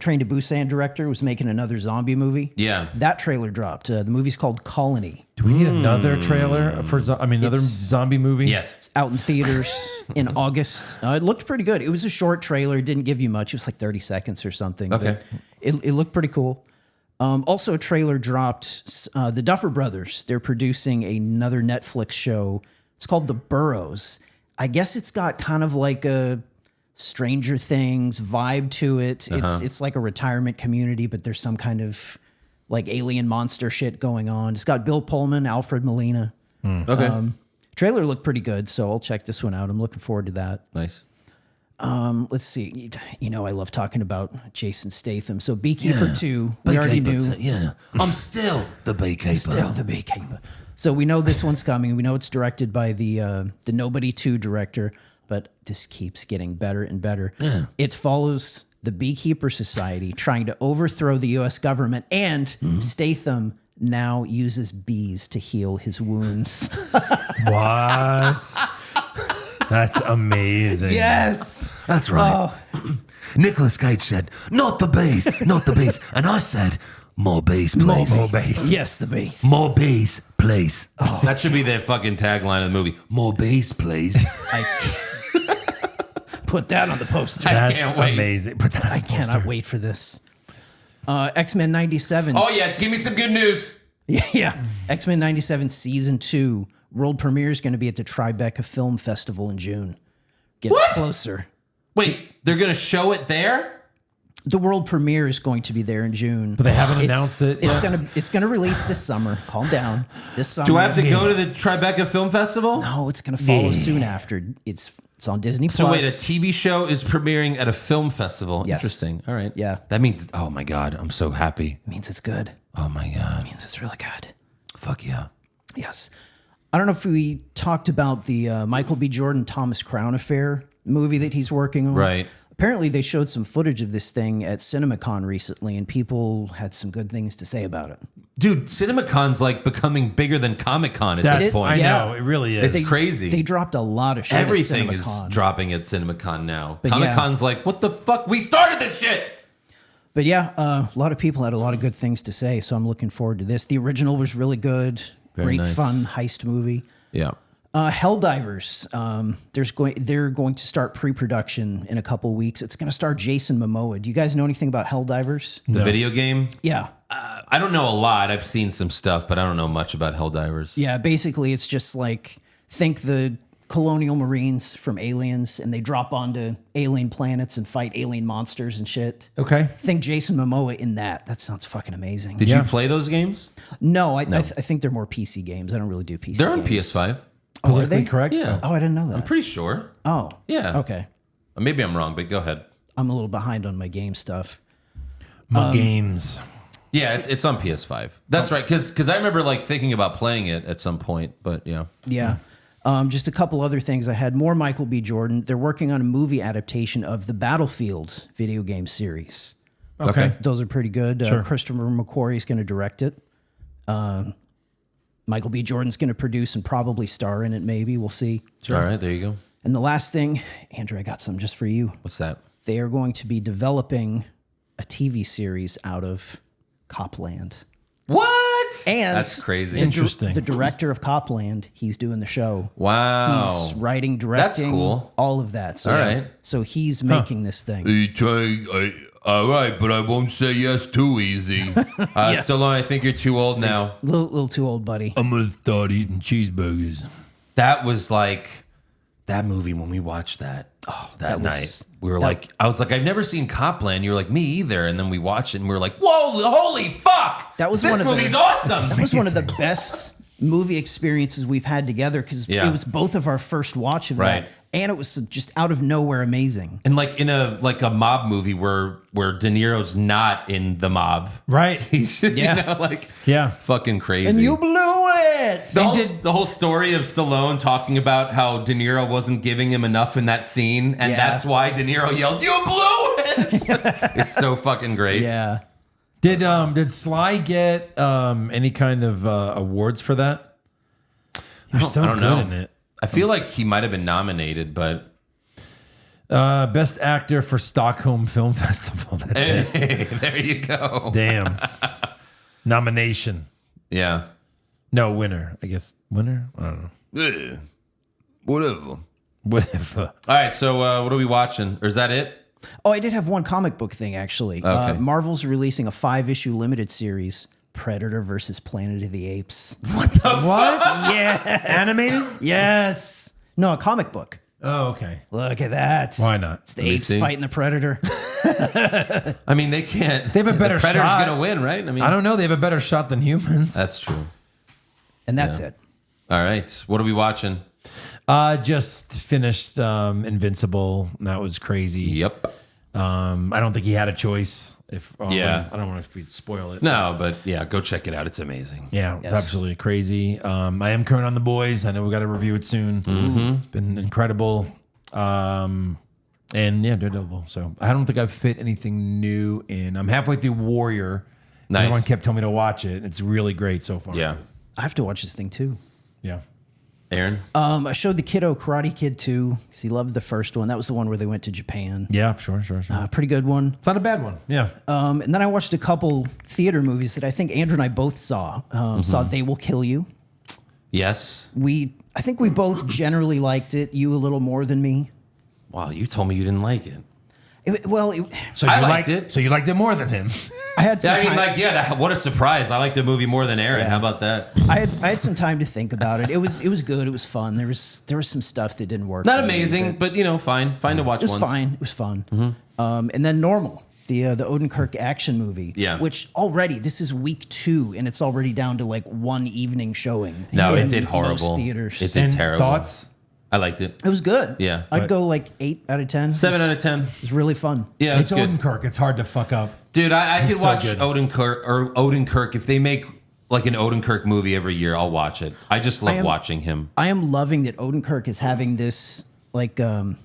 Train to Busan director was making another zombie movie. Yeah. That trailer dropped. The movie's called Colony. Do we need another trailer for? Another zombie movie? yes, Out in theaters in August. It looked pretty good. It was a short trailer. It didn't give you much. It was like 30 seconds or something. Okay. But it looked pretty cool. Also, a trailer dropped. The Duffer Brothers. They're producing another Netflix show. It's called The Burrows. I guess it's got kind of like a Stranger Things vibe to it. It's like a retirement community, but there's some kind of like alien monster shit going on. It's got Bill Pullman, Alfred Molina. okay, Trailer looked pretty good, so I'll check this one out. I'm looking forward to that. nice. Let's see. I love talking about Jason Statham. So Beekeeper 2, we already knew. Yeah, I'm still the beekeeper. Still the Beekeeper. So we know this one's coming. We know it's directed by the Nobody 2 director, but this keeps getting better and better. Yeah. It follows the Beekeeper Society trying to overthrow the U.S. government and Statham now uses bees to heal his wounds. What? That's amazing. Yes. That's right. Nicolas Cage said, not the bees, not the bees. And I said, more bees, please. More bass. Yes, the bees. More bees, please. That should be the fucking tagline of the movie. More bees, please. Put that on the poster. I That's can't wait. amazing. Put that on I the poster. cannot wait for this. X-Men 97. Oh, yes. Give me some good news. Yeah. X-Men 97 Season 2. World premiere is going to be at the Tribeca Film Festival in June. Get What? closer. Wait, they're going to show it there? The world premiere is going to be there in June. But they haven't announced it It's yet? gonna release this summer. Calm down. This summer. Do I have to go to the Tribeca Film Festival? No, it's gonna follow soon after. It's on Disney Plus. So wait, a TV show is premiering at a film festival. Yes. Interesting. All right. Yeah. That means, oh my God, I'm so happy. means it's good. Oh my God. Means it's really good. Fuck yeah. Yes. I don't know if we talked about the Michael B. Jordan Thomas Crown Affair movie that he's working on. Right. Apparently, they showed some footage of this thing at CinemaCon recently, and people had some good things to say about it. Dude, CinemaCon's like becoming bigger than Comic-Con at That's, this point. I Yeah. know. It really is. It's crazy. They dropped a lot of shit. Everything at is CinemaCon. dropping at CinemaCon now. But Comic-Con's like, what the fuck? We started this shit! But yeah, a lot of people had a lot of good things to say, so I'm looking forward to this. The original was really good. Very Great nice. fun heist movie. Yeah. Helldivers. They're going to start pre-production in a couple weeks. It's going to star Jason Momoa. Do you guys know anything about Helldivers? The video game? Yeah. I don't know a lot. I've seen some stuff, but I don't know much about Helldivers. Yeah, basically it's just like, think the colonial marines from Aliens, and they drop onto alien planets and fight alien monsters and shit. okay. Think Jason Momoa in that. That sounds fucking amazing. Did you play those games? No, I think they're more PC games. I don't really do PC They're on games. PS5. Oh, are Politically they? correct? Yeah. Oh, I didn't know that. I'm pretty sure. Oh. Yeah. Okay. Maybe I'm wrong, but go ahead. I'm a little behind on my game stuff. My games. Yeah, it's on PS5. That's right. Because I remember like thinking about playing it at some point, but yeah. Yeah. Just a couple other things. I had more Michael B. Jordan. They're working on a movie adaptation of the Battlefield video game series. Okay. Those are pretty good. Sure. Christopher McQuarrie is going to direct it. Michael B. Jordan's going to produce and probably star in it, maybe. We'll see. All right, there you go. And the last thing, Andrew, I got some just for you. What's that? They are going to be developing a TV series out of Copland. What? And That's crazy. Interesting. The director of Copland, he's doing the show. Wow. He's writing, directing, cool. all of that. So, All right. So he's making this thing. You trying? All right, but I won't say yes too easy. Stallone, I think you're too old now. Little too old, buddy. I'm gonna start eating cheeseburgers. That was like that movie when we watched that. Oh, that night. We were like, I was like, I've never seen Copland. You were like, me either. And then we watched it and we were like, whoa, holy fuck. That was this one of movie's the, awesome. That was one of the best movie experiences we've had together because Yeah. it was both of our first watch of Right. that, and it was just out of nowhere amazing. And like in a mob movie where De Niro's not in the mob. Right. He's Yeah. like Yeah. fucking crazy. And you blew it. the whole story of Stallone talking about how De Niro wasn't giving him enough in that scene, and Yeah. that's why De Niro yelled, "You blew it!" It's so fucking great. Yeah. Did Sly get any kind of awards for that? You're so I don't good know. in it. I feel like he might have been nominated, but Best actor for Stockholm Film Festival. That's it. hey, there you go. Damn. Nomination. Yeah. No, winner. I guess winner. I don't know. Yeah, whatever. Whatever. All right. So what are we watching? Or is that it? Oh, I did have one comic book thing actually. Okay. Marvel's releasing a 5-issue limited series, Predator versus Planet of the Apes. What? Yeah. Animated? Yes. No, a comic book. Oh, okay. Look at that. Why not? It's the Let me apes see. fighting the predator. I mean, they can't. They have a better the Predator's shot. gonna win, right? I mean, I don't know. They have a better shot than humans. That's true. And that's Yeah. it. All right. What are we watching? Just finished Invincible. That was crazy. Yep. I don't think he had a choice. If Yeah. I don't want to spoil it. No, but yeah, go check it out. It's amazing. Yeah, it's Yes. absolutely crazy. I am current on The Boys. I know we got to review it soon. It's been incredible. And yeah, Daredevil. So I don't think I've fit anything new in. I'm halfway through Warrior, Nice. Everyone kept telling me to watch it. It's really great so far. Yeah. I have to watch this thing too. Yeah. Aaron? I showed the kiddo Karate Kid 2 because he loved the first one. That was the one where they went to Japan. Yeah, sure. Pretty good one. It's not a bad one. Yeah. And then I watched a couple theater movies that I think Andrew and I both saw. Saw They Will Kill You. Yes. I think we both generally liked it. You a little more than me. Wow, you told me you didn't like it. So I you liked it. So you liked it more than him. I had some I mean, time. what a surprise. I liked the movie more than Aaron. Yeah. How about that? I had some time to think about it. It was good. It was fun. There was some stuff that didn't work. Not for me, amazing, but fine. Fine to watch it was once. fine. It was fun. And then Normal, the Odenkirk action movie. Yeah. Which already this is week 2 and it's already down to like one evening showing. No, in it did most horrible. theaters. It did And terrible. thoughts? I liked it. It was good. Yeah. I'd go like 8 out of 10. 7 out of 10. It was really fun. Yeah, It's it's good. Odenkirk. It's hard to fuck up. Dude, I He's could so watch good. Odenkirk. If they make like an Odenkirk movie every year, I'll watch it. I just love watching him. I am loving that Odenkirk is having this like God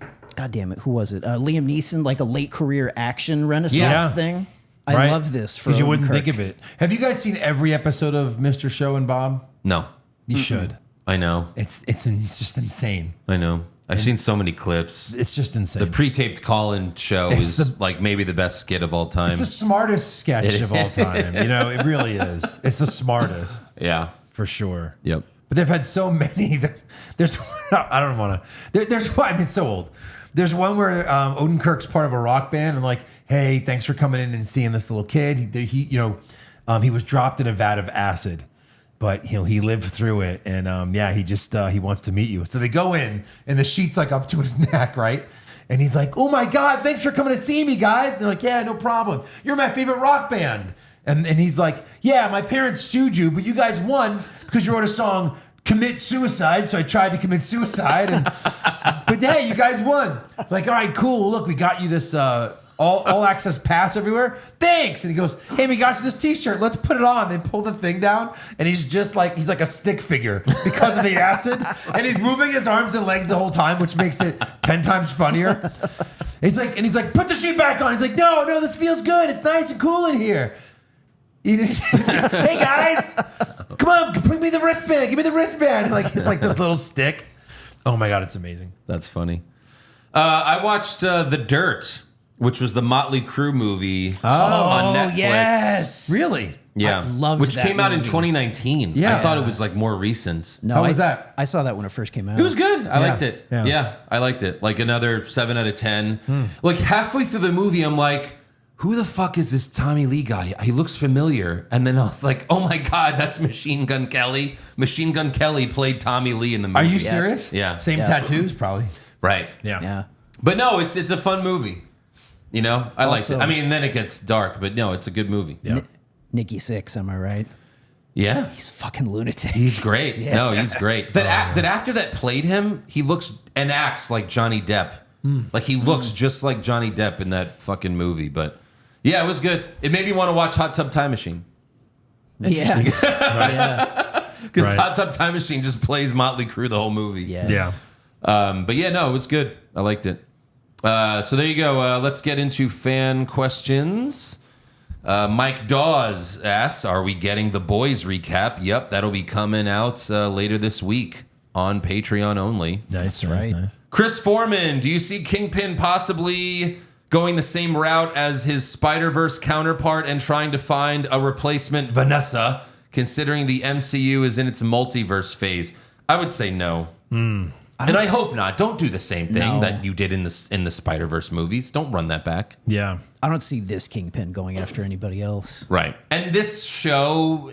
damn it, who was it? Liam Neeson, like a late career action renaissance Yeah. thing. I Right? love this for Because you wouldn't Odenkirk. think of it. Have you guys seen every episode of Mr. Show and Bob? No, You should. I know. It's just insane. I know. I've seen so many clips. It's just insane. The pre-taped call-in show It's is the- like maybe the best skit of all time. It's the smartest sketch of all time. You know, it really is. It's the smartest Yeah. for sure. Yep. But they've had so many. There's, I don't want to. There's one. I mean, it's so old. There's one where Odenkirk's part of a rock band, and like, hey, thanks for coming in and seeing this little kid. He was dropped in a vat of acid, but he lived through it, and he just he wants to meet you. So they go in, and the sheet's like up to his neck, right? And he's like, oh my God, thanks for coming to see me, guys. And they're like, yeah, no problem. You're my favorite rock band. And he's like, yeah, my parents sued you, but you guys won because you wrote a song, Commit Suicide. So I tried to commit suicide. But hey, you guys won. It's like, all right, cool. Look, we got you this all access pass everywhere. Thanks. And he goes, hey, we got you this t-shirt. Let's put it on. They pull the thing down, and he's like a stick figure because of the acid. And he's moving his arms and legs the whole time, which makes it 10 times funnier. He's like, put the sheet back on. He's like, no, this feels good. It's nice and cool in here. He's like, hey guys, come on, bring me the wristband. Give me the wristband. And it's like this little stick. Oh my God, it's amazing. That's funny. I watched The Dirt, which was the Motley Crue movie on Netflix. Yes. Really? Yeah. I loved Which that came out in movie. 2019. Yeah. I thought it was like more recent. No, How was that? I saw that when it first came out. It was good. I liked it. Yeah. Yeah, I liked it. Like another 7 out of 10. Like halfway through the movie, I'm like, who the fuck is this Tommy Lee guy? He looks familiar. And then I was like, oh my God, that's Machine Gun Kelly. Machine Gun Kelly played Tommy Lee in the movie. Are you serious? Yeah. Same Yeah. tattoos, probably. Right. Yeah. Yeah. But no, it's a fun movie. You know, I liked it. Also- I mean, then it gets dark, but no, it's a good movie. Yeah. Nikki Sixx, am I right? Yeah. He's fucking lunatic. He's great. No, he's great. That actor that played him, he looks and acts like Johnny Depp. Like he looks just like Johnny Depp in that fucking movie. But yeah, it was good. It made me want to watch Hot Tub Time Machine. Yeah. Yeah. Because Right. Hot Tub Time Machine just plays Motley Crue the whole movie. Yes. Yeah. But yeah, no, it was good. I liked it. So there you go. Let's get into fan questions. Mike Dawes asks, are we getting the boys recap? Yep, that'll be coming out later this week on Patreon only. Nice, right. nice. Chris Foreman, do you see Kingpin possibly going the same route as his Spider-Verse counterpart and trying to find a replacement Vanessa, considering the MCU is in its multiverse phase? I would say no. And I hope not. Don't do the same thing No. that you did in the Spider-Verse movies. Don't run that back. Yeah. I don't see this Kingpin going after anybody else. Right. And this show,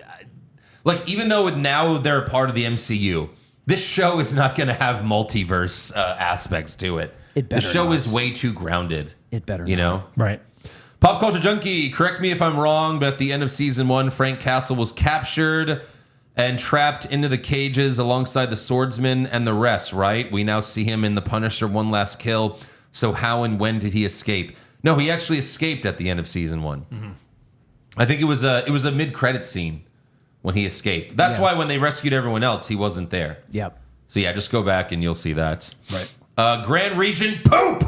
like, even though now they're a part of the MCU, this show is not going to have multiverse aspects to it. It The better show not. is way too grounded. It better You not. know? Right. Pop Culture Junkie, correct me if I'm wrong, but at the end of season 1, Frank Castle was captured and trapped into the cages alongside the swordsman and the rest, right? We now see him in The Punisher One Last Kill. So how and when did he escape? No, he actually escaped at the end of season 1. I think it was a mid-credit scene when he escaped. That's why when they rescued everyone else, he wasn't there. Yep. So yeah, just go back and you'll see that. Right. Grand Regent Poop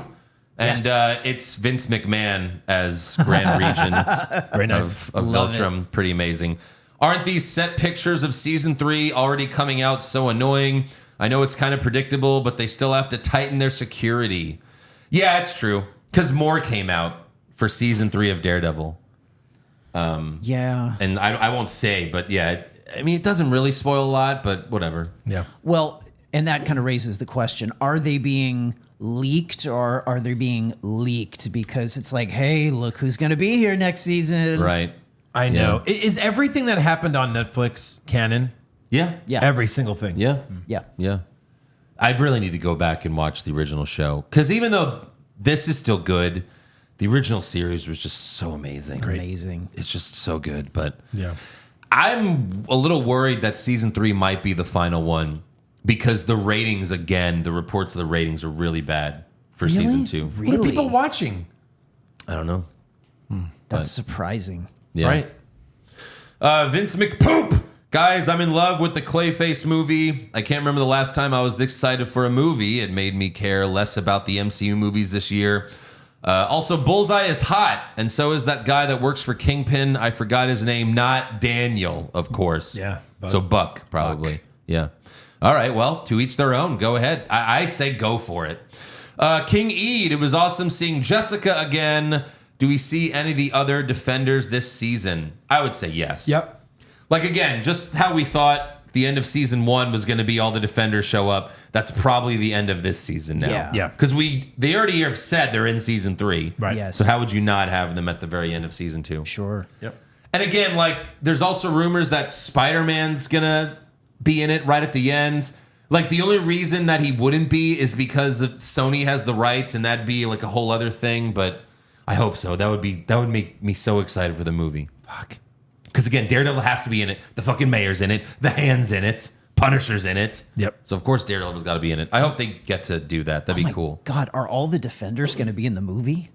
And Yes. it's Vince McMahon as Grand Regent Very nice. of Love Viltrum. Pretty amazing. Aren't these set pictures of season 3 already coming out so annoying? I know it's kind of predictable, but they still have to tighten their security. Yeah, it's true. Because more came out for season 3 of Daredevil. Yeah. And I won't say, but yeah, I mean, it doesn't really spoil a lot, but whatever. Yeah. Well, and that kind of raises the question, are they being leaked or are they being leaked? Because it's like, hey, look who's going to be here next season. Right. I know. Is everything that happened on Netflix canon? Yeah. Yeah. Every single thing. Yeah. Yeah. Yeah. I really need to go back and watch the original show. Because even though this is still good, the original series was just so amazing. Amazing. It's just so good. But Yeah. I'm a little worried that season 3 might be the final one. Because the ratings, again, the reports of the ratings are really bad for season 2. What are people watching? I don't know. That's surprising. Yeah. Right. Vince McPoop. Guys, I'm in love with the Clayface movie. I can't remember the last time I was this excited for a movie. It made me care less about the MCU movies this year. Also, Bullseye is hot, and so is that guy that works for Kingpin. I forgot his name. Not Daniel, of course. Yeah, Buck. So Buck, probably. Yeah. All right, well, to each their own. Go ahead. I say go for it. King Eid, it was awesome seeing Jessica again. Do we see any of the other Defenders this season? I would say yes. Yep. Like, again, just how we thought the end of season 1 was going to be all the Defenders show up. That's probably the end of this season now. Yeah. Yeah. Because they already have said they're in season 3. Right. Yes. So how would you not have them at the very end of season 2? Sure. Yep. And again, like, there's also rumors that Spider-Man's going to be in it right at the end. Like, the only reason that he wouldn't be is because Sony has the rights, and that'd be like a whole other thing. But I hope so. That would make me so excited for the movie. Fuck. Because again, Daredevil has to be in it. The fucking Mayor's in it. The Hand's in it. Punisher's in it. Yep. So of course Daredevil's got to be in it. I hope they get to do that. That'd be My cool. God, are all the Defenders going to be in the movie?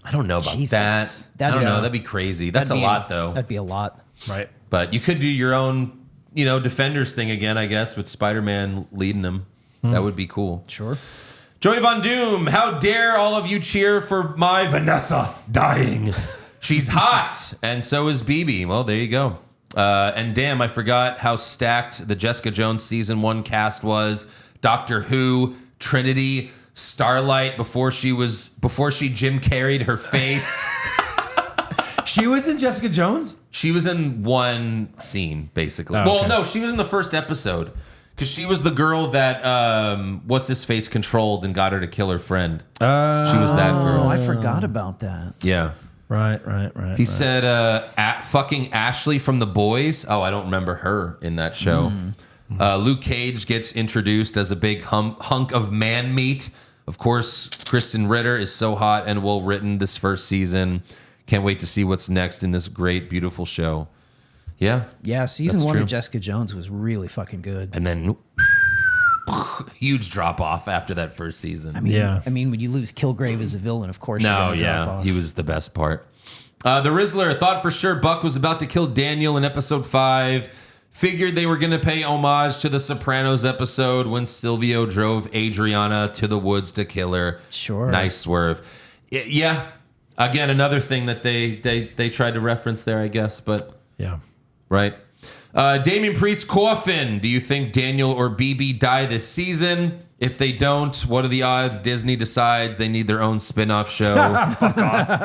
I don't know about Jesus. that. I That'd don't be- know. That'd be crazy. That's That'd a be- lot, though. That'd be a lot. Right. But you could do your own, Defenders thing again, I guess, with Spider-Man leading them. That would be cool. Sure. Joey Von Doom, how dare all of you cheer for my Vanessa dying? She's hot, and so is BB. Well, there you go. And damn, I forgot how stacked the Jessica Jones season 1 cast was. Doctor Who, Trinity, Starlight before she Jim Carreyed her face. She was in Jessica Jones? She was in one scene, basically. Oh, Well, okay. no, she was in the first episode. Because she was the girl that, what's-his-face controlled and got her to kill her friend. She was that Oh, girl. I forgot about that. Yeah. Right. He said, fucking Ashley from The Boys. Oh, I don't remember her in that show. Luke Cage gets introduced as a big hunk of man meat. Of course, Kristen Ritter is so hot and well written this first season. Can't wait to see what's next in this great, beautiful show. Yeah. Yeah, season That's 1 true. of Jessica Jones was really fucking good. And then huge drop off after that first season. I mean, Yeah. when you lose Kilgrave as a villain, of course you're No, going to drop yeah, off. he was the best part. The Rizzler thought for sure Buck was about to kill Daniel in episode 5. Figured they were going to pay homage to the Sopranos episode when Silvio drove Adriana to the woods to kill her. Sure. Nice swerve. Yeah. Again, another thing that they tried to reference there, I guess. But Yeah. right. Damian Priest coffin. Do you think Daniel or BB die this season? If they don't, what are the odds Disney decides they need their own spin-off show?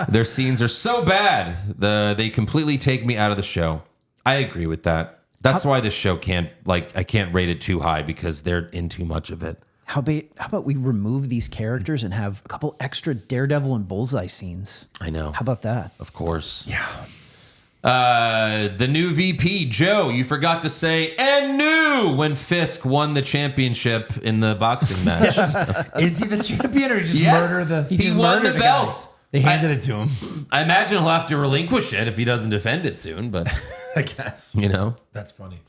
Their scenes are so bad, they completely take me out of the show. I agree with that. That's why this show I can't rate it too high because they're in too much of it. How about we remove these characters and have a couple extra Daredevil and Bullseye scenes? I know. How about that? Of course. Yeah. The new VP, Joe, you forgot to say, and new when Fisk won the championship in the boxing match. Is he the champion or just Yes. murder the... He just won the murdered a belt. They handed it to him. I imagine he'll have to relinquish it if he doesn't defend it soon, but, I guess. That's funny.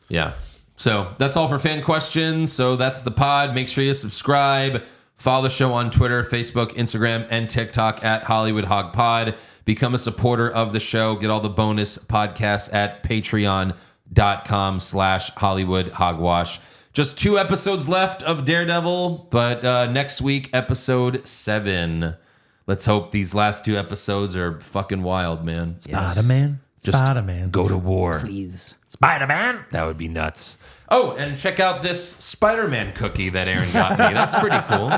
Yeah. So that's all for fan questions. So that's the pod. Make sure you subscribe. Follow the show on Twitter, Facebook, Instagram, and TikTok at Hollywood Hog Pod. Become a supporter of the show. Get all the bonus podcasts at patreon.com/Hollywood Hogwash. Just 2 episodes left of Daredevil, but next week, episode 7. Let's hope these last 2 episodes are fucking wild, man. Spider-Man. Just Spider-Man. go to war. Please. Spider-Man. That would be nuts. Oh, and check out this Spider-Man cookie that Aaron got me. That's pretty cool.